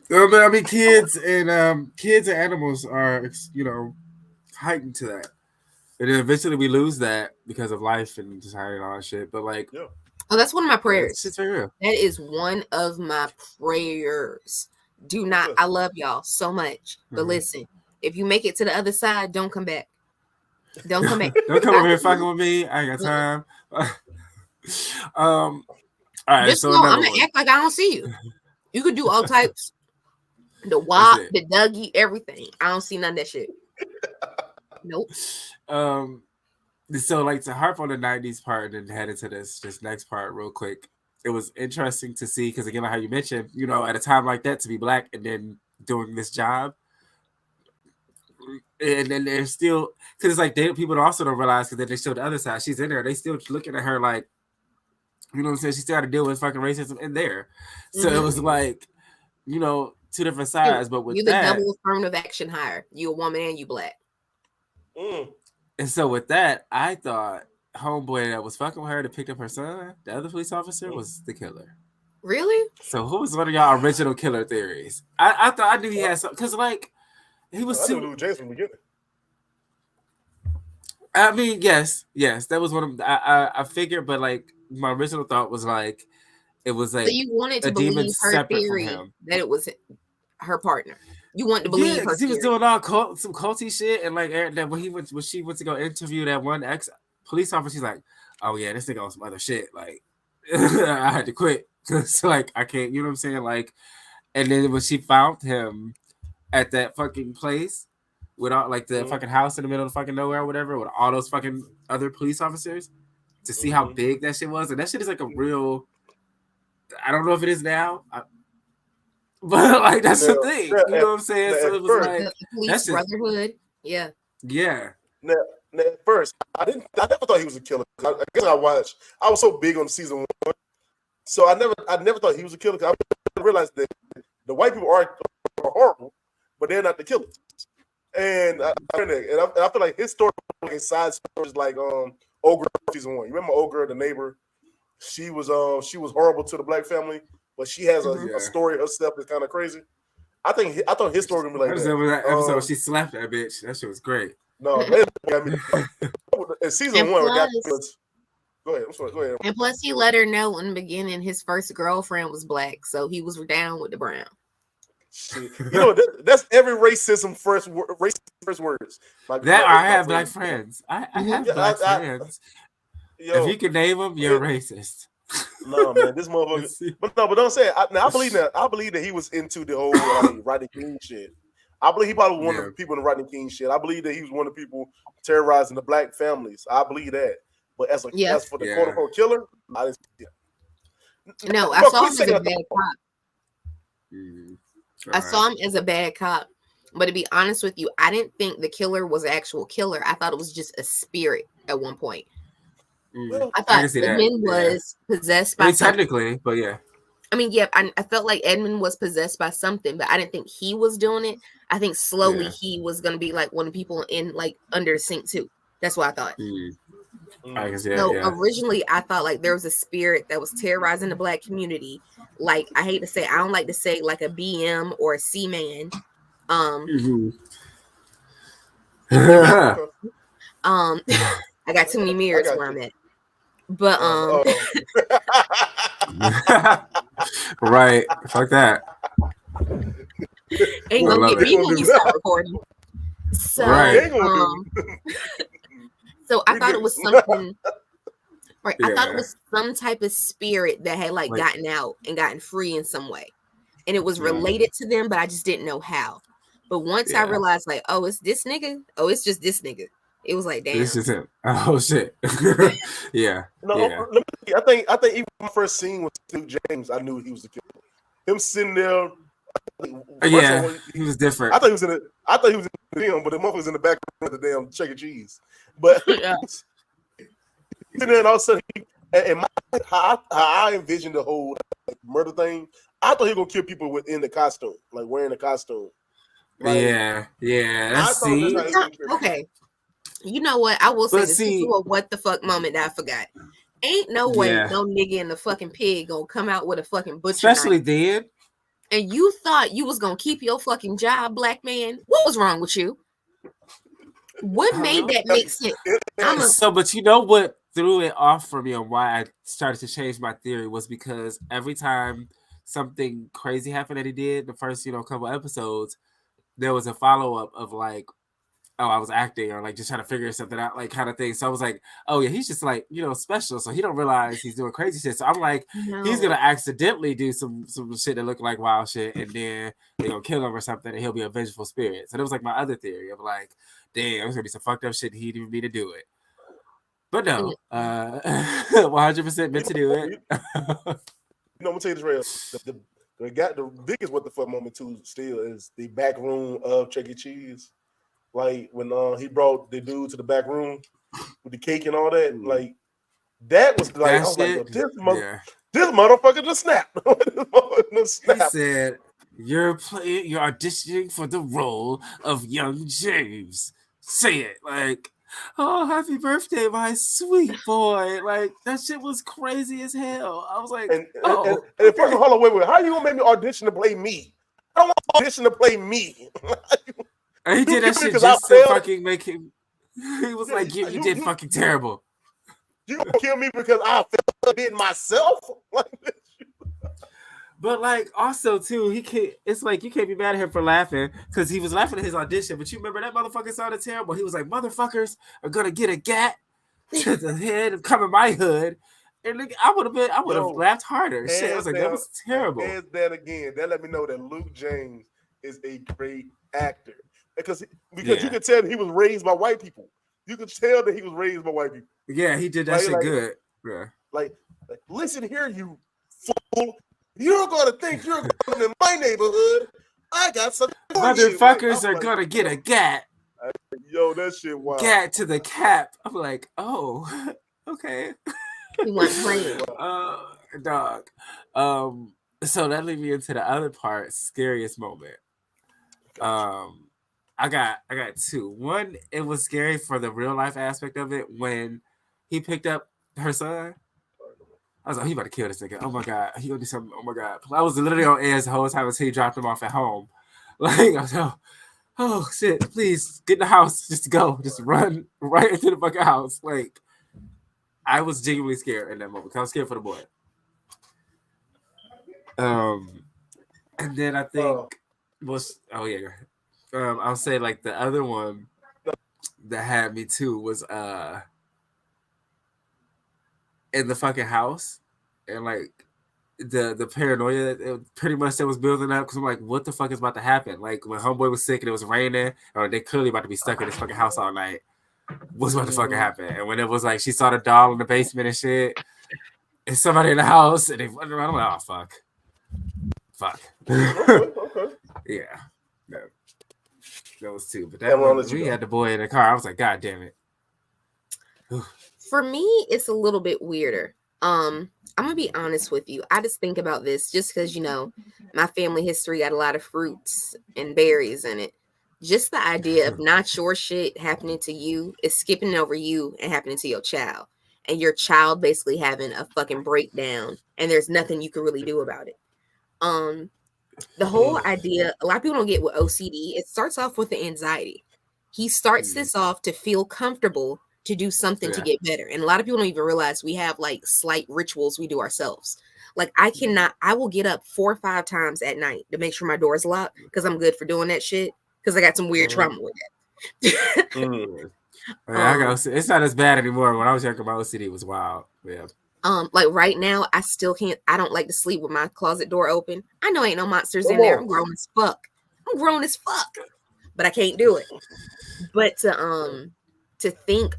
I mean, kids and animals are, heightened to that. And then eventually we lose that because of life and society and all that shit. But like, oh, that's one of my prayers. It's very real. That is one of my prayers. Do not. I love y'all so much, but listen, if you make it to the other side, don't come back. Don't come back. Don't come over here fucking with me. I ain't got time. All right. Just know I'm gonna act like I don't see you. You could do all types. The WAP, the Dougie, everything. I don't see none of that shit. Nope. So like to harp on the 90s part and head into this next part real quick. It was interesting to see, because again, like how you mentioned, at a time like that, to be black and then doing this job. And then they're still, because it's like people also don't realize, because then they show the other side. She's in there. They still looking at her like, you know what I'm saying? She still had to deal with fucking racism in there. So it was like, two different sides. But with you're the double affirmative action hire. You a woman and you black. And so with that, I thought homeboy that was fucking with her to pick up her son, the other police officer, was the killer. Really? So who was one of y'all original killer theories? I thought I knew he had something, because like he was I knew Jason from the beginning. I mean, yes, that was one of I figured, but like my original thought was like it was like, so you wanted to believe her theory that it was her partner. You want to believe her because he was doing some culty shit, and like that when she went to go interview that one ex police officer, she's like, "Oh yeah, this nigga on some other shit." Like I had to quit because like I can't, you know what I'm saying? Like, and then when she found him at that fucking place with all like the fucking house in the middle of fucking nowhere or whatever, with all those fucking other police officers, to see how big that shit was, and that shit is like a real. I don't know if it is now. But like that's the thing, you know what I'm saying? So it was like the police brotherhood, yeah. Now, at first, I never thought he was a killer. I guess I was so big on season 1, so I never thought he was a killer. Cause I realized that the white people are horrible, but they're not the killers. And I feel like his story, like side stories, like Old Girl season 1. You remember Old Girl, the neighbor? She was horrible to the black family. But she has a story herself that's kind of crazy. I thought his story would be like that episode she slapped that bitch. That shit was great. No, in season 1, go ahead. I'm sorry. Go ahead. And plus, he let her know in the beginning his first girlfriend was black, so he was down with the brown. Shit. That's every racism first words. I have black friends. I have black friends. If you can name them, you're racist. No, man, this motherfucker. But don't say it. I believe that he was into the whole Rodney King shit. I believe he probably one of the people in the Rodney King shit. I believe that he was one of the people terrorizing the black families. I believe that. But as for the quote unquote killer, I didn't see it. No, I saw him as a bad cop. I saw him as a bad cop. But to be honest with you, I didn't think the killer was an actual killer. I thought it was just a spirit at one point. I thought Edmund was possessed by something. Technically, but yeah. I mean, yeah, I felt like Edmund was possessed by something, but I didn't think he was doing it. I think slowly he was going to be like one of the people in like under sync too. That's what I thought. I can see that, originally I thought like there was a spirit that was terrorizing the black community. Like I don't like to say like a BM or a C-man. I got too many mirrors where I'm at. But right, fuck that. Ain't gonna get me when we start recording. So, Right. so I thought it was something. Right, I thought it was some type of spirit that had like gotten out and gotten free in some way, and it was related to them, but I just didn't know how. But once I realized, like, oh, it's this nigga. Oh, it's just this nigga. It was like, damn, this is him. Oh shit. Yeah. No, yeah. let me, I think even my first scene was Luke James. I knew he was the killer. Him sitting there. Yeah, he was different. I thought he was in the film, but the motherfucker was in the back of the damn Chuck E. Cheese. But sitting there, and all of a sudden, how I envisioned the whole murder thing, I thought he was gonna kill people within the costume, like wearing the costume. Like, yeah. That's okay. You know what? I will say this is a what the fuck moment that I forgot. Ain't no way no nigga in the fucking pig gonna come out with a fucking butcher especially knife. then. And you thought you was gonna keep your fucking job, black man? What was wrong with you? What made that make sense? But you know what threw it off for me and why I started to change my theory was because every time something crazy happened that he did, the first couple episodes, there was a follow-up of like, oh, I was acting or like just trying to figure something out, like kind of thing. So I was like, oh yeah, he's just like, special. So he don't realize he's doing crazy shit. So I'm like, he's gonna accidentally do some shit that look like wild shit, and then they're gonna kill him or something, and he'll be a vengeful spirit. So that was like my other theory of like, damn, there's gonna be some fucked up shit. He didn't mean to do it. But no, 100% meant to do it. I'm gonna tell you this real. The biggest what the fuck moment too still is the back room of Chuck E. Cheese. Like when he brought the dude to the back room with the cake and all that, like that was like, I was like, this motherfucker just snapped. He said, "You're auditioning for the role of young James. Say it like, oh, happy birthday, my sweet boy!" Like that shit was crazy as hell. I was like, and first of all, wait, how you gonna make me audition to play me? I don't want to audition to play me. And he did that shit just to fucking make him. He was like, you did fucking terrible. You kill me because I felt it myself? But like also too, it's like you can't be mad at him for laughing because he was laughing at his audition. But you remember that motherfucker sounded terrible. He was like, motherfuckers are gonna get a gat to the head of coming my hood. And like, I would have laughed harder. Shit, I was like, that was terrible. And that again, that let me know that Luke James is a great actor. Because you could tell that he was raised by white people. You could tell that he was raised by white people. Yeah, he did that shit good. Yeah. Like, listen here, you fool. You're gonna think you're going in my neighborhood. I got some motherfuckers are gonna get a gat. Yo, that shit wild. Gat to the cap. I'm like, oh, okay. He wasn't playing. Dog. So that leads me into the other part, scariest moment. I got two. One, it was scary for the real life aspect of it when he picked up her son. I was like, he about to kill this nigga. Oh my god, he gonna do something. Oh my god. I was literally on edge the whole time until he dropped him off at home. Like I was like, oh shit, please get in the house. Just go. Just run right into the fucking house. Like I was genuinely scared in that moment because I was scared for the boy. And then I think I'll say like the other one that had me too was in the fucking house and like the paranoia that pretty much that was building up because I'm like, what the fuck is about to happen? Like when homeboy was sick and it was raining, or they clearly about to be stuck in this fucking house all night. What's about to fucking happen? And when it was like she saw the doll in the basement and shit, and somebody in the house and they went around, I'm like, oh fuck. Okay. Yeah. No. Those two. But that one, we had the boy in the car. I was like, God damn it. For me, it's a little bit weirder. I'm gonna be honest with you. I just think about this just because my family history got a lot of fruits and berries in it. Just the idea of not your shit happening to you is skipping over you and happening to your child, and your child basically having a fucking breakdown, and there's nothing you can really do about it. The whole idea, a lot of people don't get with OCD. It starts off with the anxiety. He starts this off to feel comfortable to do something to get better. And a lot of people don't even realize we have like slight rituals we do ourselves. Like I will get up 4 or 5 times at night to make sure my door is locked because I'm good for doing that shit because I got some weird trauma with that. It's not as bad anymore. When I was younger, my OCD was wild. Yeah. Like right now, I still can't. I don't like to sleep with my closet door open. I know ain't no monsters in there. I'm grown as fuck. But I can't do it. But to think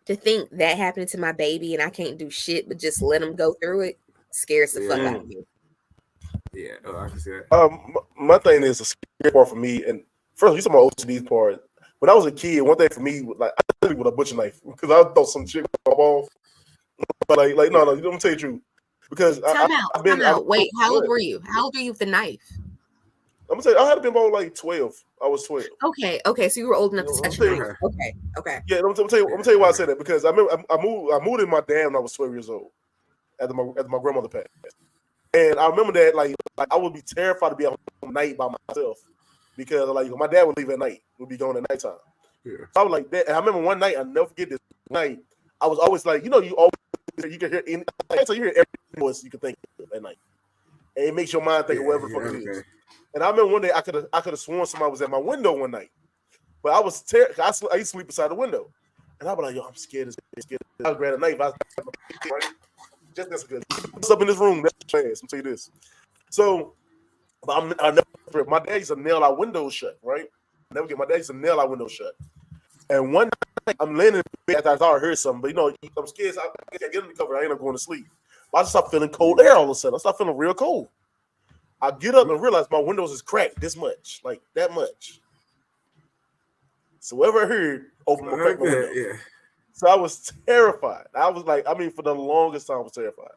to think that happened to my baby and I can't do shit but just let him go through it scares the fuck out of me. Yeah, I can see that. My thing is a scary part for me. And first, you talking about OCD part. When I was a kid, one thing for me, like I with a butcher knife because I thought some shit off. But like no, let me tell you the truth. Because time out. Wait, how old were you? How old were you with the knife? I'm gonna tell you, I had been about like 12. I was 12. Okay, so you were old enough to touch your knife. Okay. Yeah, I'm gonna tell you why I said that because I remember I moved in my dad when I was 12 years old after my grandmother passed. And I remember that like I would be terrified to be out at night by myself because like my dad would leave at night. We'd be going at nighttime. Yeah. So I was like that. And I remember one night, I'll never forget this night. I was always like, you can hear so you hear every voice you can think of at night. And it makes your mind think of whatever the fuck it is. And I remember one day I could have sworn somebody was at my window one night. But I was I used to sleep beside the window. And I was like, yo, I'm scared. I grab a knife. Just that's good. What's up in this room? That's fast. I'll tell you this. So, my dad used to nail our windows shut, right? My dad used to nail our windows shut. And one night, I'm laying in bed after I thought I heard something, but I'm scared. So I get in the cover. I end up going to sleep. But I just start feeling cold air all of a sudden. I start feeling real cold. I get up and realize my windows is cracked this much, like that much. So whatever I heard, open my window. Yeah. So I was terrified. I was like, for the longest time I was terrified.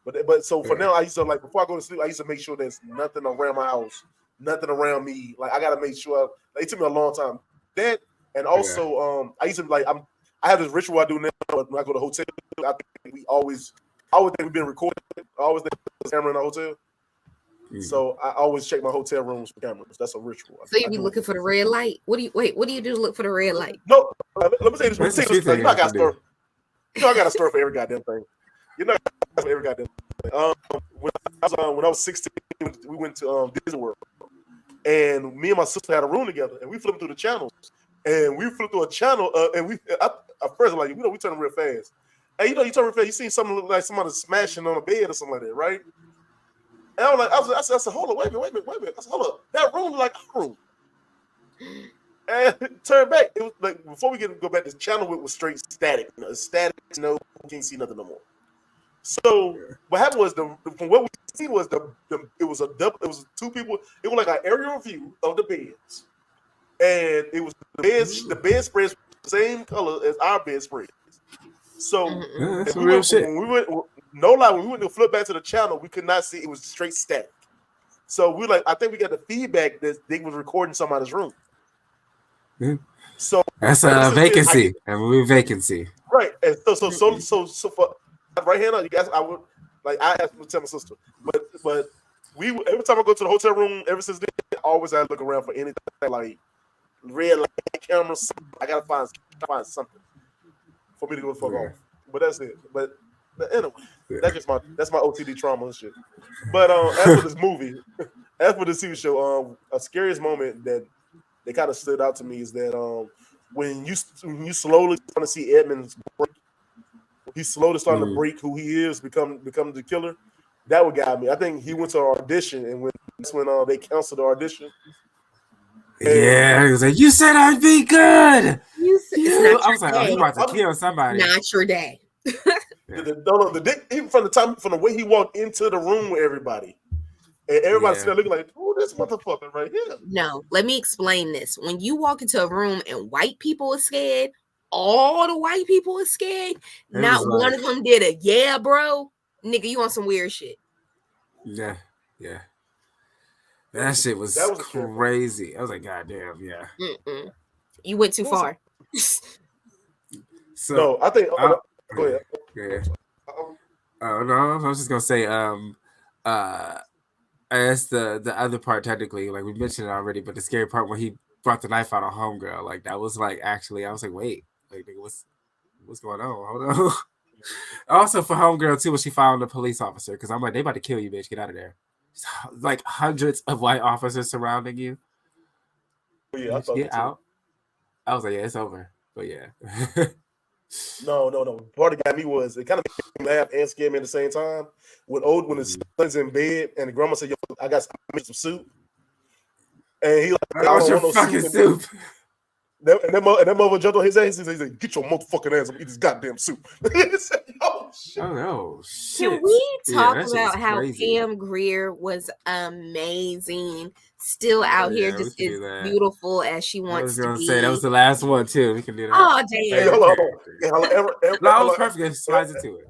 But so for now, I used to like before I go to sleep, I used to make sure there's nothing around my house, nothing around me. Like I gotta make sure. It took me a long time. That and also I used to like I have this ritual I do now when I go to the hotel. I think we always think we've been recorded. I always think there's a camera in the hotel. So I always check my hotel rooms for cameras. That's a ritual. So you be looking for the red light? What do you do to look for the red light? No, let me say this. I got a story. I got a story for every goddamn thing. For every goddamn thing. When I was 16, we went to Disney World, and me and my sister had a room together, and we flipped through the channels, and we flipped through a channel, and at first I'm like, we turn real fast, and you turn real fast, you see something look like somebody smashing on a bed or something like that, right? And I was like, I said, hold on, wait a minute. I said, hold up, that room like our room. And turn back. It was like before we go back, this channel was straight static. Static, you can't see nothing no more. So what happened was from what we see was it was two people. It was like an aerial view of the beds, and it was the bed spreads the same color as our bed spreads. So that's real shit. When we went to flip back to the channel, we could not see. It was straight static. So we like, I think we got the feedback that they was recording somebody's room. So that's a vacancy. We're vacancy. Right. And so for right here, you guys, I have to tell my sister, but we every time I go to the hotel room, ever since then, I always had to look around for anything like red light cameras. I gotta find something for me to go fuck off. But that's it. But anyway, that's my OCD trauma and shit. But as for this movie, as for the TV show, a scariest moment that they kind of stood out to me is that when you slowly start to see Edmund's break, he's slowly starting to break who he is, become the killer. That would guide me. I think he went to an audition, and that's when they canceled the audition. Yeah, he was like, "You said I'd be good." I was like, "Oh, he about to kill somebody." Not your day. Even from the way he walked into the room with everybody, and everybody still looking like, "Oh, this motherfucker right here." No, let me explain this. When you walk into a room and white people are scared, all the white people are scared. Not one of them did a yeah, bro. Nigga, you on some weird shit. Yeah. That shit was crazy. I was like, God damn, yeah. You went too far. So no, I think. Go ahead. Yeah. Oh no, I was just gonna say, as the other part technically, like we mentioned it already, but the scary part when he brought the knife out on homegirl, like that was like actually, I was like, wait, like what's going on? Hold on. Also for homegirl too, when she found the police officer, because I'm like, they about to kill you, bitch, get out of there. Like hundreds of white officers surrounding you. Yeah, I thought get that too. out. I was like, yeah, it's over. But yeah. No. Part that got me was it kind of made me laugh and scared me at the same time. When his son's in bed and the grandma said, "Yo, I got some soup," and he like, I "I don't want your want no fucking soup." soup. And that mother jumped on his ass. He said, "Get your motherfucking ass up, eat this goddamn soup." He said, "Oh shit." Oh no, shit. Can we Yeah, talk that shit was about how crazy. Pam Grier was amazing? Still out here, Yeah, we just can as do that. beautiful as she I was wants to gonna be. say that was the last one too. We can do that. Oh Hey, damn! hold on. Hey, hold on. No, I was perfect. It slides into it.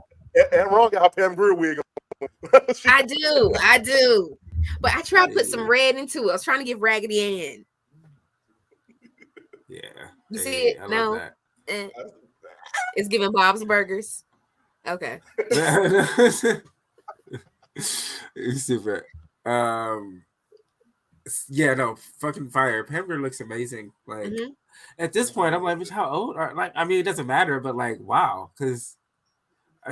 Amron got her Pam Grier wig on. I do. But I tried to put some red into it. I was trying to give Raggedy Ann. Yeah. You see it? I No. love that. It's giving Bob's Burgers. Okay. Super. Yeah, no, fucking fire. Pam Grier looks amazing. Like at this point, I'm like, bitch, how old are like? I mean, it doesn't matter, but like, wow, because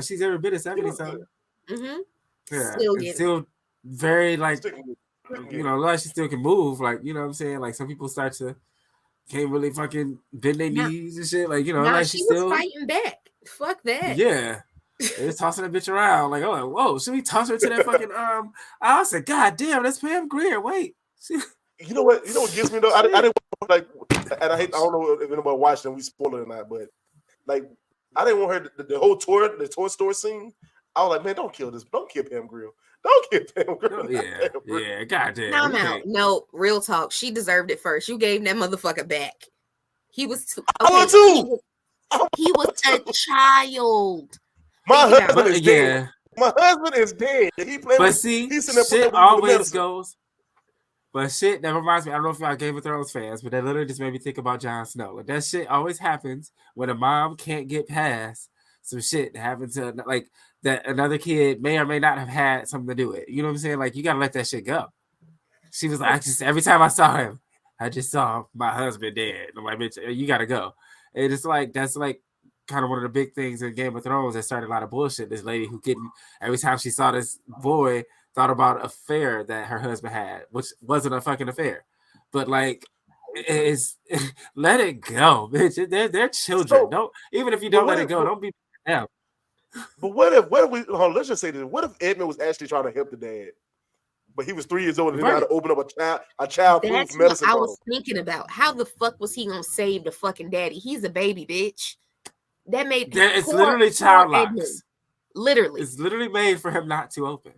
she's every bit of 70 something. Yeah, still very like, you know, like she still can move. Like, you know what I'm saying? Like some people start to can't really fucking bend their knees and shit. Like, you know, like she's still fighting back. Fuck that. Yeah. They're tossing that bitch around. Like, oh, like, whoa, should we toss her to that fucking I said, God damn, that's Pam Grier. Wait. You know what gets me though? I didn't like, and I don't know if anybody watched and we spoil it or not, but like I didn't want her the whole the toy store scene. I was like, man, don't kill Pam Grier. Don't kill Pam Grier. Yeah, goddamn. Now I'm out. No, real talk. She deserved it first. You gave that motherfucker back. He was too. Okay, I too. He was a child. My husband is dead. My husband is dead. He played. But see, shit always goes. But shit, that reminds me. I don't know if y'all Game of Thrones fans, but that literally just made me think about Jon Snow. Like, that shit always happens when a mom can't get past some shit that happens to like that another kid may or may not have had something to do with. You know what I'm saying? Like you gotta let that shit go. She was like, every time I saw him, I just saw my husband dead. I'm like, bitch, you gotta go. And it's like that's like kind of one of the big things in Game of Thrones that started a lot of bullshit. This lady who couldn't every time she saw this boy thought about an affair that her husband had, which wasn't a fucking affair. But like is let it go, bitch. They're children. So, don't even if you don't let it go, don't be them. But what if we let's just say this. What if Edmund was actually trying to help the dad? But he was 3 years old and didn't know how to open up a child-proof medicine That's what I was bottle. thinking about. How the fuck was he gonna save the fucking daddy? He's a baby, bitch. That made it's literally child locks. Literally. It's literally made for him not to open.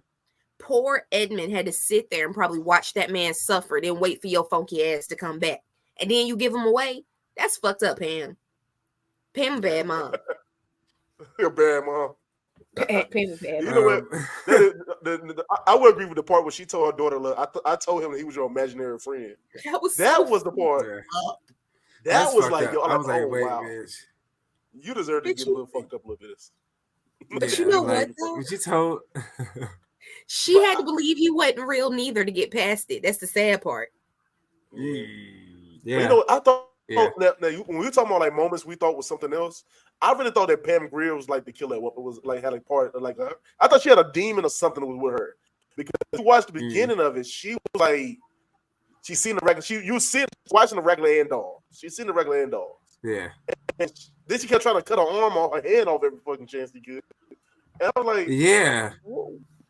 Poor Edmund had to sit there and probably watch that man suffer, then wait for your funky ass to come back. And then you give him away? That's fucked up, Pam. Pam a bad mom. You're a bad mom. Pam a bad mom. You know what? I would agree with the part where she told her daughter, look, I told him that he was your imaginary friend. That was the part. Yeah. That was like, yo, I was like, wait, wow. Bitch. You deserve to get a little fucked up a little bit. But you know what, though? She told... She had to believe he wasn't real neither to get past it. That's the sad part. Yeah. But, you know, I thought now, when we were talking about like moments we thought was something else, I really thought that Pam Grier was like the killer. What was like had a part like I thought she had a demon or something was with her because if you watched the beginning of it, she was like she seen the regular. You see watching the regular end doll. She seen the regular end doll. Yeah. And then she kept trying to cut her arm off, her head off every fucking chance she could. And I'm like, yeah.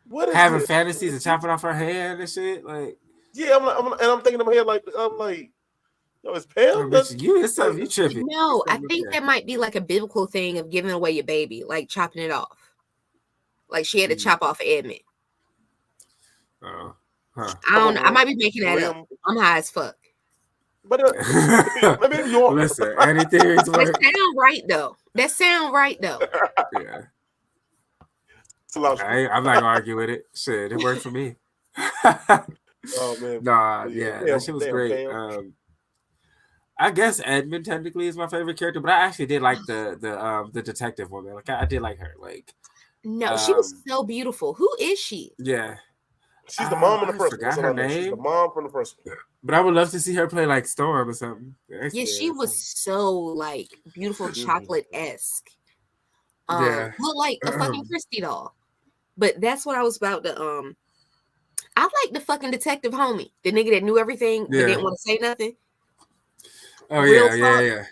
What is having this? fantasies of chopping off her hand and shit, like yeah, I'm thinking in my head like yo, it's Pam. You tripping? No, I think that might be like a biblical thing of giving away your baby, like chopping it off. Like she had to chop off Edmund. Huh. I don't know. I might be making that up. I'm high as fuck. But maybe you're listen. Any theories? That sound right though. Yeah. I'm not gonna argue with it. Shit, it worked for me. Oh man. Nah, yeah, that shit was great. I guess Edmund technically is my favorite character, but I actually did like the detective woman. Like I did like her. Like no, she was so beautiful. Who is she? Yeah. She's the mom in the first one. Forgot her name. She's the mom from the first one. But I would love to see her play like Storm or something. Yeah, she was so like beautiful chocolate-esque. Looked like a fucking Christy doll. But that's what I was about to I like the fucking detective homie, the nigga that knew everything but didn't want to say nothing. Oh Real yeah.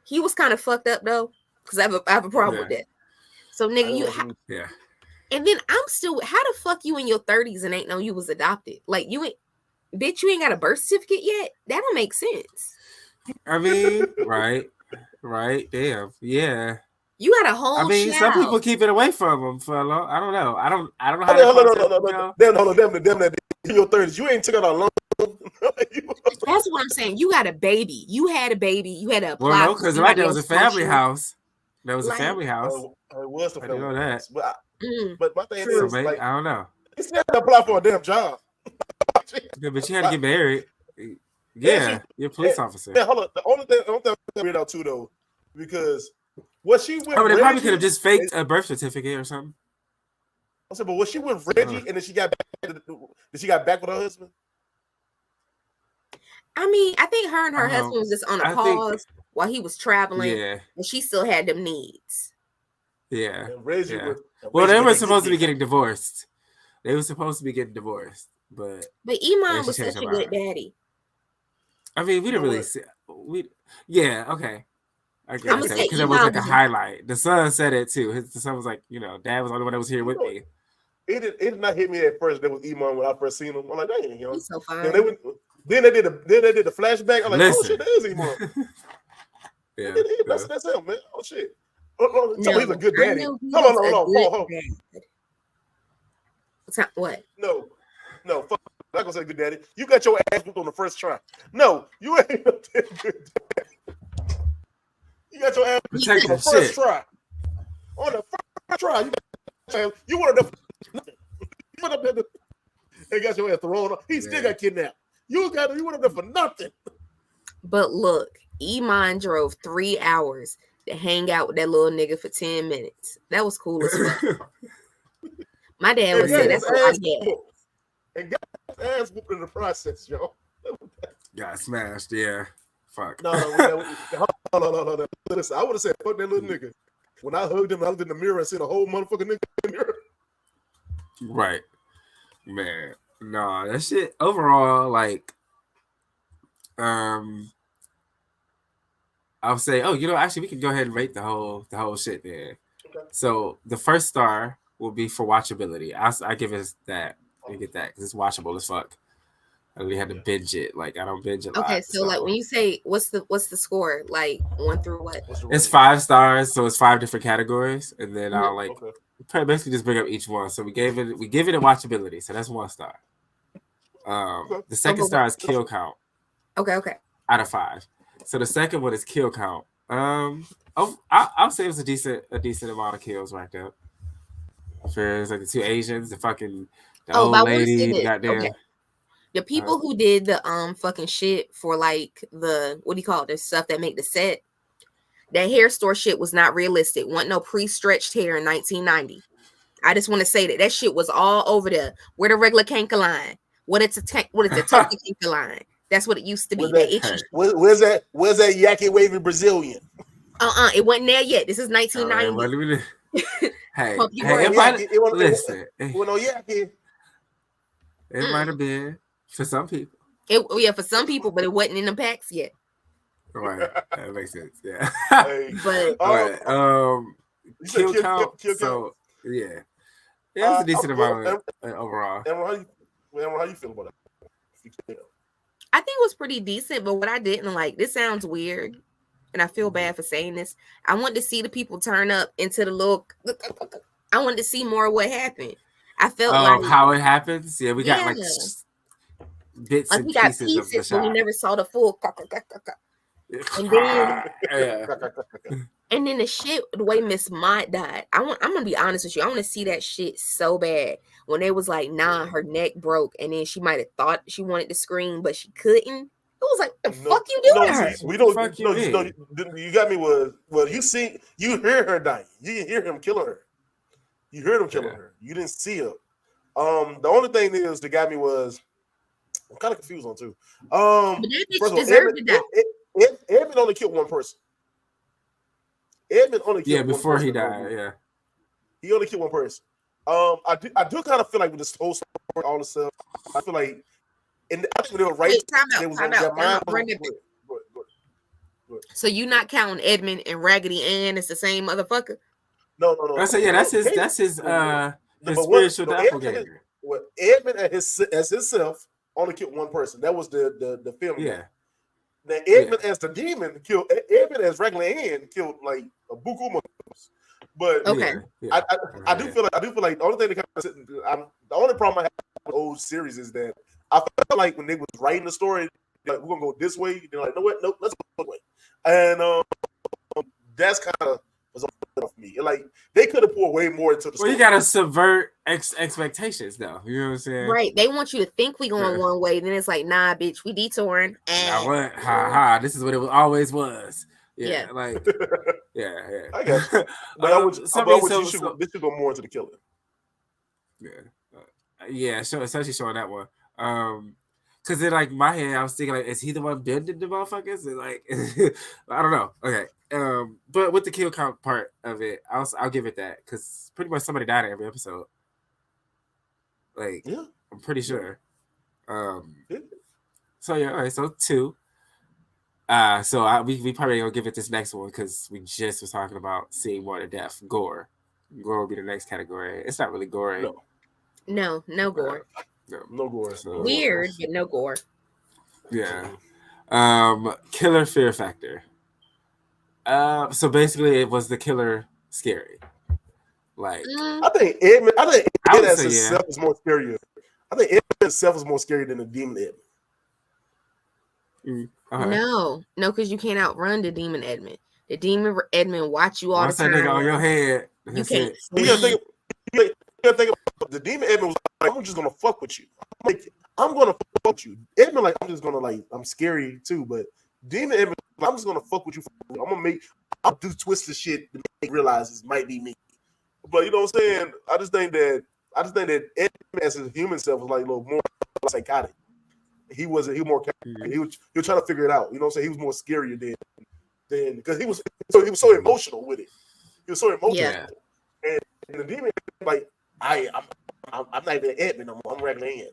He was kind of fucked up though, because I have a problem with that. So nigga, yeah. And then I'm still. How the fuck you in your 30s and ain't know you was adopted? Like you ain't, bitch. You ain't got a birth certificate yet. That don't make sense. I mean, right. Damn. Yeah. You had a whole. I mean, child. some people keep it away from them for a long. I don't know. I don't know how to. Damn, in your 30s, you ain't took out a loan. That's what I'm saying. You got a baby. You had a baby. You had to apply. Well, no, because there was a family house. There was a family house. It was the family house. But my thing is, I don't know. You still had to apply for a damn job. Yeah, but you had to get married. Yeah, you're a police officer. Yeah, hold on. The only thing I figured out too, though, because was she with Reggie? They probably could have just faked a birth certificate or something. I said, but was she with Reggie and then she got back? Did she got back with her husband? I mean, I think her and her husband was just on a pause while he was traveling. Yeah, and she still had them needs. Yeah. Reggie well, they were supposed to be getting divorced. They were supposed to be getting divorced, but Iman was such a good daddy. I mean, we didn't really see. Okay. I guess because that was like a highlight. The son said it too. The son was like, Dad was the only one that was here with me. It did not hit me at first. That was Iman when I first seen him. I'm like, dang, he's so fine. Then they did the flashback. I'm like, oh shit, that is Iman. That's him, man. Oh shit. No, he's a good daddy. Hold on. What? No, fuck. I'm not gonna say good daddy. You got your ass whooped on the first try. No, you ain't no good daddy. You got your ass whooped on the first try. On the first try, you wanted to. They got your ass thrown. He still got kidnapped. You wanted to for nothing. But look, Iman drove 3 hours to hang out with that little nigga for 10 minutes. That was cool as fuck. My dad would say that's what I get. And got his ass whooped in the process, yo. Got smashed, yeah. Fuck. No. Listen, I would have said, fuck that little nigga. When I hugged him, I looked in the mirror and seen a whole motherfucking nigga in the mirror. Right. Man. No, that shit overall, like, I'll say, actually we can go ahead and rate the whole shit there. Okay. So the first star will be for watchability. I give it that. I get that because it's watchable as fuck. I really had to binge it. Like I don't binge a lot. Okay, so like when you say what's the score? Like 1 through what? It's 5 stars, so it's 5 different categories, and then I'll basically just bring up each one. So we give it a watchability, so that's 1 star. The second star is kill count. Okay. Out of 5. So the second one is kill count. I'll say it was a decent amount of kills right there. For like the 2 Asians, the old lady, goddamn. Okay. The people who did the fucking shit for like the what do you call it? The stuff that make the set. That hair store shit was not realistic. Wasn't no pre-stretched hair in 1990. I just want to say that shit was all over there. Where the regular canker line. What it's a turkey canker line. That's what it used to be. Where's that yucky wavy Brazilian? It wasn't there yet. This is 1990. Listen. It might have been for some people. For some people, but it wasn't in the packs yet. Right, that makes sense. Yeah, but kill count. So yeah, it was a decent amount overall. Amron, how you feel about it? I think it was pretty decent, but what I didn't like, this sounds weird, and I feel bad for saying this. I wanted to see the people turn up into the little. I wanted to see more of what happened. I felt like how it happens. Yeah, we got like bits and pieces of the shot. But we never saw the full. And then, and then the shit, the way Miss Mott died. I'm gonna be honest with you. I want to see that shit so bad. When they was like, nah, her neck broke, and then she might have thought she wanted to scream, but she couldn't. It was like, the fuck you doing to her? We don't. You got me. You hear her dying. You didn't hear him killing her. You heard him killing her. You didn't see her. The only thing that got me was I'm kind of confused on too. But that bitch deserved to die. Edmund only killed one person. Edmund only killed before one person. He died. Yeah, he only killed one person. I do kind of feel like with this whole story, all the stuff, I feel like, and I think they were right. Time out. So you not counting Edmund and Raggedy Ann as the same motherfucker? No. I say that's his spiritual doppelganger. Edmund as himself only killed one person. That was the film. Yeah. Now Edmund as the demon killed. Edmund as Raggedy Ann killed like a buku motherfuckers. But okay, I do feel like the only thing that the only problem I have with the old series is that I felt like when they was writing the story, like we're gonna go this way. They're like, no, what? No, let's go this way. And that's kind of was off me. Like they could have poured way more into the story. Well, you gotta subvert expectations, though. You know what I'm saying? Right. They want you to think we going one way, then it's like, nah, bitch, we detouring. Now what? Ha. This is what it always was. Yeah. Like, yeah. I guess. But this should go more into the killing. Yeah. Especially showing that one. Because in like my head, I was thinking like, is he the one bending the motherfuckers? And like, I don't know. Okay. But with the kill count part of it, I'll give it that because pretty much somebody died in every episode. Like, yeah. I'm pretty sure. So yeah, all right. So 2. So we probably gonna give it this next one because we just was talking about seeing more to death. Gore will be the next category. It's not really gory. No gore. No gore. So, weird, but no gore. Yeah. Killer fear factor. So basically, it was the killer scary. Like I think Edmund as himself is more scary. I think Edmund himself is more scary than the demon Edmund. No, because you can't outrun the demon Edmund. The demon Edmund watch you all the time. That nigga on your head. You can't. You gotta think about the demon Edmund was like, I'm just gonna fuck with you. I'm gonna fuck with you. Edmund like, I'm just gonna like, I'm scary too, but demon Edmund, I'm just gonna fuck with you. I'll do twisted shit to make realize it might be me. But you know what I'm saying? I just think that Edmund as his human self was like a little more psychotic. He was more he was trying to figure it out. You know what I'm saying? He was more scarier than because he was so emotional with it. He was so emotional. Yeah. And the demon like I'm not even Edmund no more. I'm Raggedy Ann.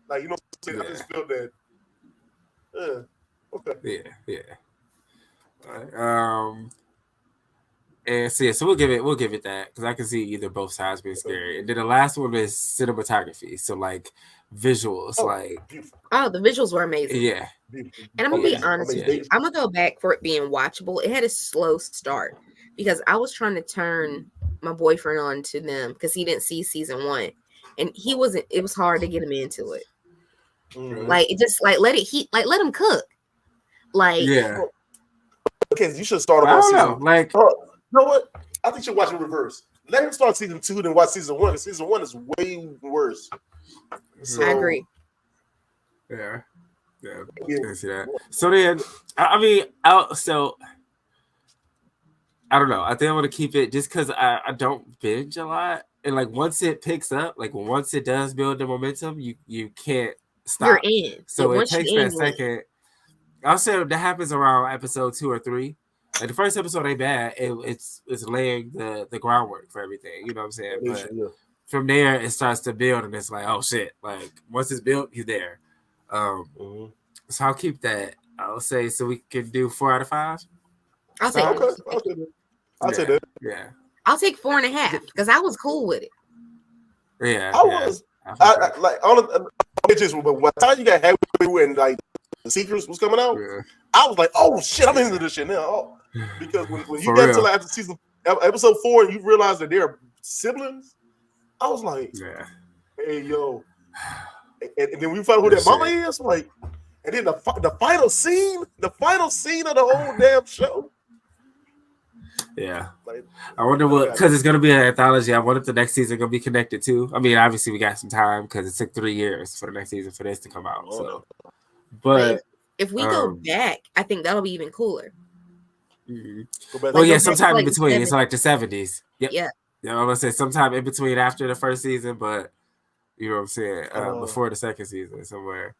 Like you know what I'm saying? I just feel that okay. Yeah. All right. And so we'll give it that because I can see either both sides being scary. And then the last one is cinematography. So like visuals, the visuals were amazing. Yeah. And I'm gonna be honest with you. I'm gonna go back for it being watchable. It had a slow start because I was trying to turn my boyfriend on to them because he didn't see season 1, and he wasn't. It was hard to get him into it. Like it just like let him cook. Like okay, you should start on season. Like you know what? I think you should watch it reverse. Let him start season 2, then watch season 1. Season 1 is way worse. So, I agree. Yeah. I can see that. So then, I don't know. I think I'm gonna keep it just because I don't binge a lot, and like once it picks up, like once it does build the momentum, you can't stop. You're in. So it takes that second. I'll say that happens around episode 2 or 3. Like the first episode ain't bad. It's laying the groundwork for everything. You know what I'm saying? But from there, it starts to build, and it's like, oh shit! Like once it's built, he's there. So I'll keep that. I'll say so we can do 4 out of 5. I'll take I'll take that. Yeah. I'll take 4.5 because I was cool with it. Yeah. I was. I like all of just but by the time you got happy and like the Secrets was coming out, I was like, oh shit, I'm into this shit now. Because when you get to like after episode 4 and you realize that they're siblings, I was like, hey yo. And then we find out who that mama is, like, and then the final scene of the whole damn show. Yeah, I wonder what because it's gonna be an anthology. I wonder if the next season gonna be connected too. I mean, obviously we got some time because it took 3 years for the next season for this to come out. So, but if we go back, I think that'll be even cooler. Well, yeah, sometime in between. It's like the 70s. Yep. Yeah, I'm gonna say sometime in between after the first season, but you know what I'm saying, before the second season somewhere.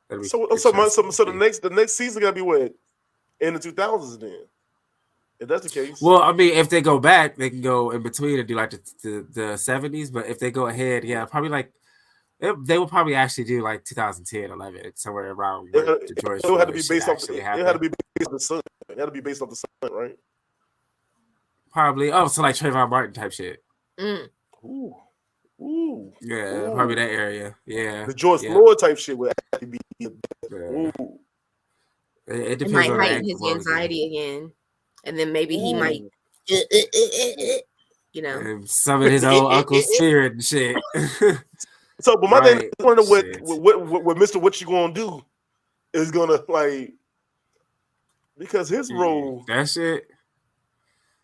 So the next season gotta be what in the 2000s then. If that's the case. Well, I mean, if they go back, they can go in between and do like the 70s. But if they go ahead, probably like they will probably actually do like 2010, 11, somewhere around where the George. It had to be based off. It had to be based on the sun. That'll be based off the sun, right? Probably. Oh, so like Trayvon Martin type shit. Ooh. Yeah, probably that area. Yeah. The George Floyd type shit would actually be. Ooh. It depends might on heighten his anxiety again. And then maybe he might, and summon his old uncle's spirit and shit. So, but my thing is, I wonder what Mr. What You Gonna Do is gonna like, because his role, that shit.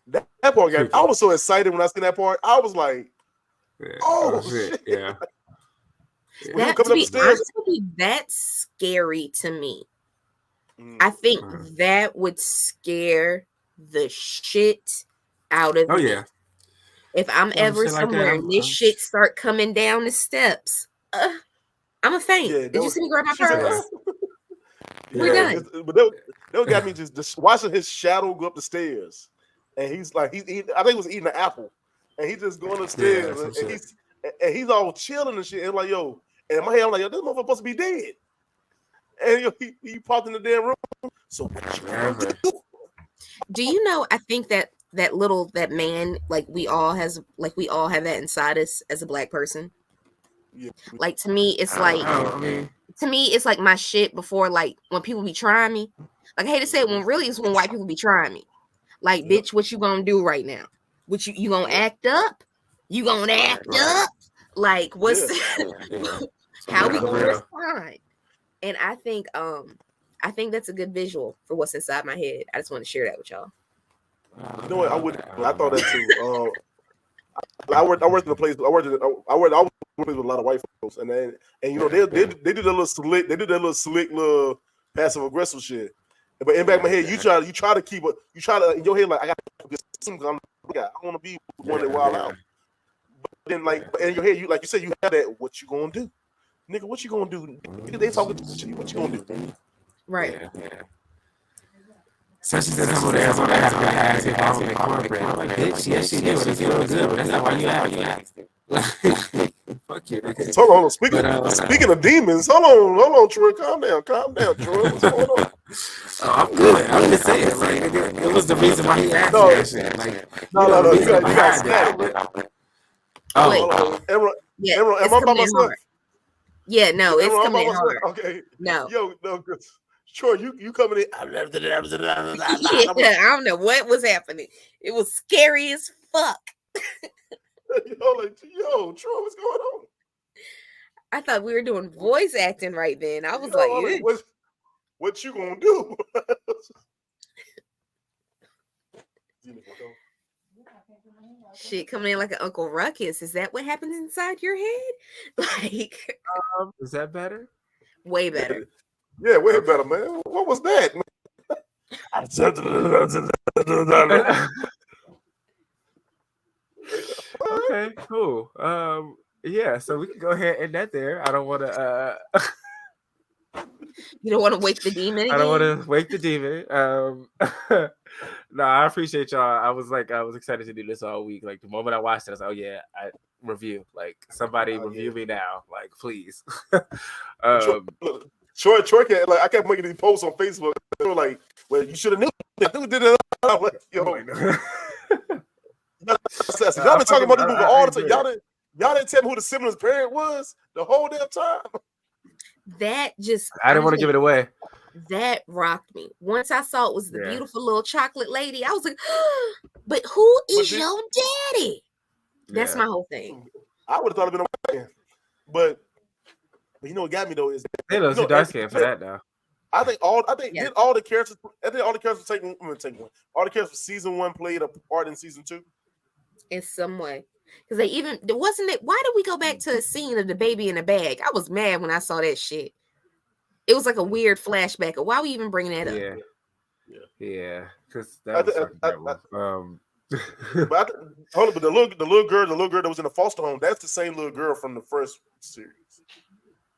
That part got. I was so excited when I seen that part. I was like, "Oh shit!" Yeah. That to be honest with you, that's scary to me. I think that would scare the shit out of me. Yeah. If I'm ever somewhere and this shit start coming down the steps, I'm a faint. Did you see me grab my purse? We're done. But that got me just watching his shadow go up the stairs, and he's like I think he was eating an apple, and he's just going upstairs, and he's all chilling and shit. And like, yo, and in my head I'm like, yo, this motherfucker supposed to be dead. And he popped in the damn room. So do you know? I think that man, like we all have that inside us as a black person. Yeah. Like to me, it's like it's like my shit before, like when people be trying me. Like I hate to say it, when really it's when white people be trying me. Like, bitch, what you gonna do right now? What you gonna act up? You gonna act up? Like what's how we gonna respond? And I think that's a good visual for what's inside my head. I just want to share that with y'all. You know what? I thought that too. I worked in a place. I worked with a lot of white folks, and you know they did that little slick. They did that little slick, little passive aggressive shit. But in back of my head, you try to keep it. You try to in your head like I got I want to be one that wild out. But then like in your head, you like you said, you have that. What you gonna do, nigga? What you gonna do? They talking to you. What you gonna do? Right. Yeah. So she said some of the asshole that has if I was like cornbread. I'm like, bitch, yes, she did. It's feeling good, but that's not why you asked it. Fuck you. Hold on. Speaking of demons, hold on, Troy. Calm down, Troy. What's going on? I'm good. I'm just saying, like, it was the reason why he asked that shit. Like, no. You got snapped. Oh, Amron, am I by myself? Yeah, no, it's coming in hard. Okay. No. Yo, no. Sure, you coming in. Yeah, I don't know what was happening. It was scary as fuck. Yo, Troy, what's going on? I thought we were doing voice acting right then. I was like, what you gonna do? Shit coming in like an Uncle Ruckus. Is that what happens inside your head? Like, is that better? Way better. Yeah, way better, man. What was that? Okay, cool. Yeah, so we can go ahead and end that there. I don't want to. You don't want to wake the demon again? I don't want to wake the demon. No, I appreciate y'all. I was excited to do this all week. Like the moment I watched it, I was like, oh yeah, I review. Like somebody review me now. Like please. Troy, like I kept making these posts on Facebook. They were like, "Well, you should have knew. Who did it?" I'm like, yo, y'all been talking about this movie all the time. Y'all didn't tell me who the sibling's parent was the whole damn time. That just I didn't want to give it away. That rocked me. Once I saw it was the beautiful little chocolate lady, I was like, "But who is your daddy?" That's my whole thing. I would have thought it'd been a man, but you know what got me though is they look too dark skin for that though. I think all the characters take one. All the characters for season 1 played a part in season 2 in some way. Because they even wasn't it. Why did we go back to a scene of the baby in a bag? I was mad when I saw that shit. It was like a weird flashback. Why are we even bringing that up? Yeah. Because that was fucking terrible. But but the little girl that was in the foster home, that's the same little girl from the first series.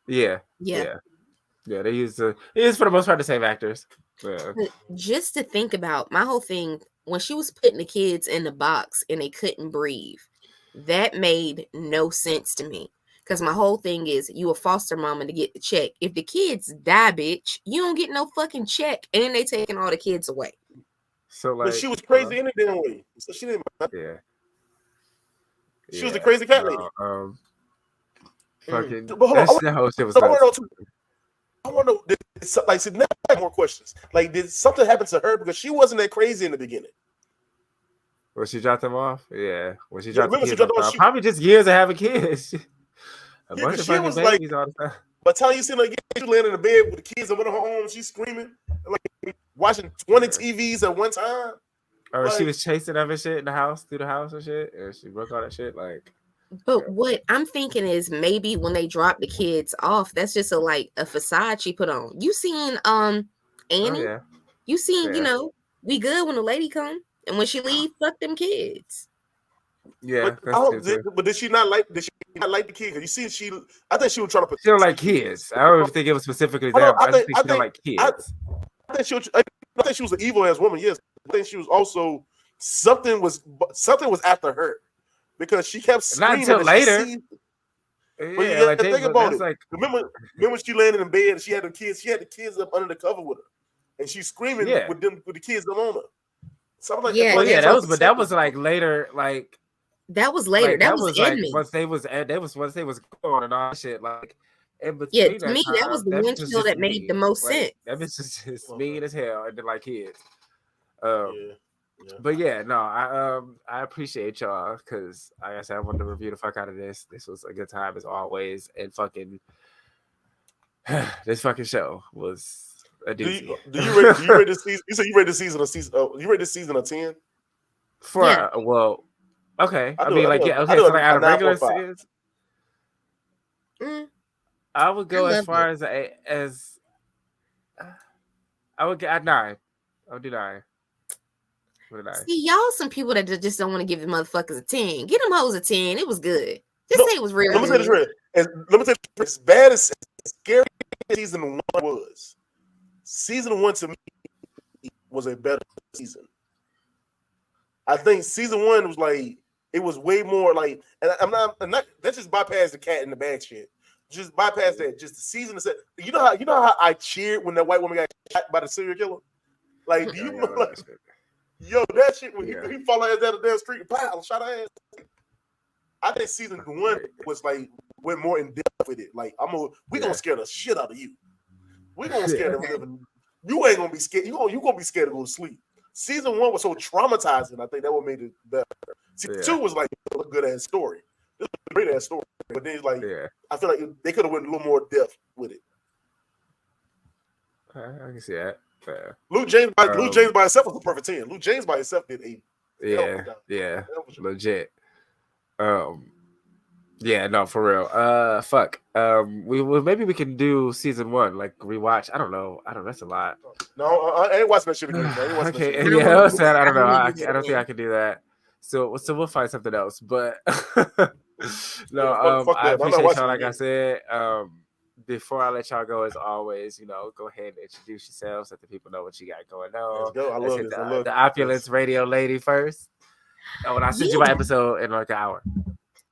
Yeah. They used for the most part the same actors. Yeah. Just to think about my whole thing when she was putting the kids in the box and they couldn't breathe, that made no sense to me. Because my whole thing is you a foster mama to get the check. If the kids die, bitch, you don't get no fucking check, and they taking all the kids away. So like, but she was crazy any damn way. So she didn't. Yeah. She was the crazy cat lady. Fucking. But hold on, That whole shit was nuts. I want to know. Like, now I have more questions. Like, did something happen to her because she wasn't that crazy in the beginning? When she dropped them off, yeah. When she dropped the kids off, probably just years of having kids. A bunch of she fucking was babies like, all the time. by the time you see her again, she laying in the bed with the kids in one of her arms, she's screaming, like watching 20 TVs at one time. Or she was chasing other shit in the house, through the house and shit, and she broke all that shit. Like, but what I'm thinking is maybe when they drop the kids off, that's just a facade she put on. You seen Annie? Oh, yeah. You seen, we good when the lady come, and when she leave, fuck them kids. Yeah, but did she not like the kid? You see, I think she was trying to. She don't like kids. I don't even think it was specifically that. I just think she don't like kids. I think she was an evil ass woman. Yes, I think she was also something was after her because she kept screaming. Not until later. But you got to think about it. Like, remember she landed in bed and she had the kids. She had the kids up under the cover with her, and she's screaming with the kids up on her. Something like that. Well, yeah, that was like later, like. That was later. Like, that was like me. once they was going and all shit. Like, in between to me, that was the one show that made the most sense. That bitch is just mean as hell, and then like kids. But yeah, no, I appreciate y'all because like I said, I wanted to review the fuck out of this. This was a good time as always, and fucking this fucking show was a doozy. Do you rate this season? You said you rate this season you rate this season a 10? Well. Okay, I mean, like, yeah, okay, so like out of regular seasons, I would go as far as I would get 9. I would do 9. See, y'all some people that just don't want to give the motherfuckers a 10. Get them hoes a 10. It was good. Just say it was real. Let me tell you this, as bad as scary as season 1 was, season 1 to me was a better season. I think season 1 was like, it was way more like, and I'm not let's just bypass the cat in the bag shit. Just bypass that. Just the season that said, you know how I cheered when that white woman got shot by the serial killer? Like, do you like, yo, that shit when he fall ass down the damn street and pow, shot her ass. I think season 1 was like went more in depth with it. Like, we gonna scare the shit out of you. We gonna scare them. You ain't gonna be scared. You gonna be scared to go to sleep. Season 1 was so traumatizing. I think that what made it better. Season 2 was like a good ass story. This was a great ass story. But then like I feel like they could have went a little more depth with it. I can see that. Luke James by himself was a perfect 10. Luke James by himself did 8. Yeah, legit. Yeah, no, for real. Fuck. Maybe we can do season 1, like rewatch. I don't know. That's a lot. No, I ain't watching that shit again. Okay, yeah, sad. I don't know. I don't think I can do that. So we'll find something else. But no, I appreciate y'all. Like I said, before I let y'all go, as always, go ahead and introduce yourselves, let the people know what you got going on. Let's go. I love this. The Opulence Radio lady first. Oh, and I'll send you my episode in like an hour.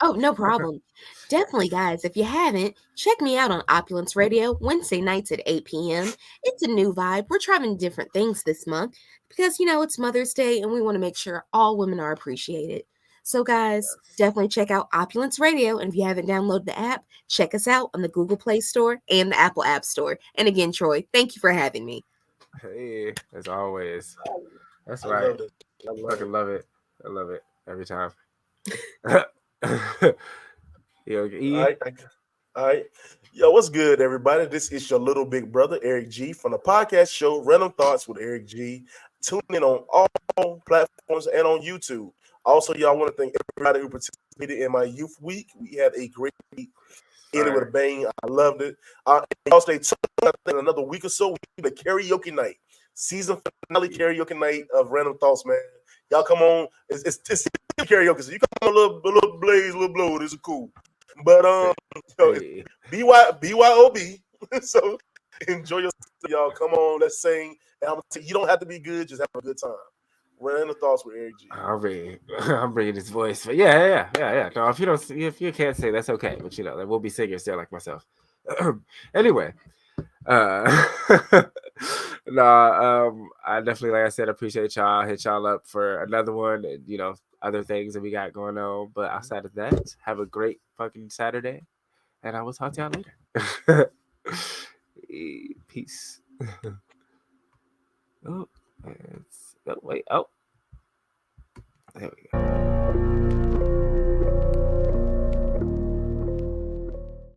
Oh, no problem. Definitely, guys. If you haven't, check me out on Opulence Radio Wednesday nights at 8 p.m. It's a new vibe. We're trying different things this month because, it's Mother's Day and we want to make sure all women are appreciated. So, guys, definitely check out Opulence Radio. And if you haven't downloaded the app, check us out on the Google Play Store and the Apple App Store. And again, Troy, thank you for having me. Hey, as always. That's right. I fucking love it. I love it every time. All right. Yo, what's good, everybody? This is your little big brother, Eric G, from the podcast show Random Thoughts with Eric G. Tune in on all platforms and on YouTube. Also, y'all want to thank everybody who participated in my youth week. We had a great week. Ended with a bang. I loved it. Y'all stay tuned. In another week or so, we do the karaoke night. Season finale karaoke night of Random Thoughts, man. Y'all come on. It's karaoke. So you come on, a little blaze, a little blow. This is cool. But it's BYOB. So enjoy yourself, y'all. Come on, let's sing. And you don't have to be good. Just have a good time. Random Thoughts with Eric G. I'm bringing his voice. But yeah. No, if you can't say, that's okay. But there will be singers there like myself. Anyway. I definitely, like I said, appreciate y'all. Hit y'all up for another one, and other things that we got going on. But outside of that, have a great fucking Saturday, and I will talk to y'all later. Peace. Oh, wait. Oh, there we go.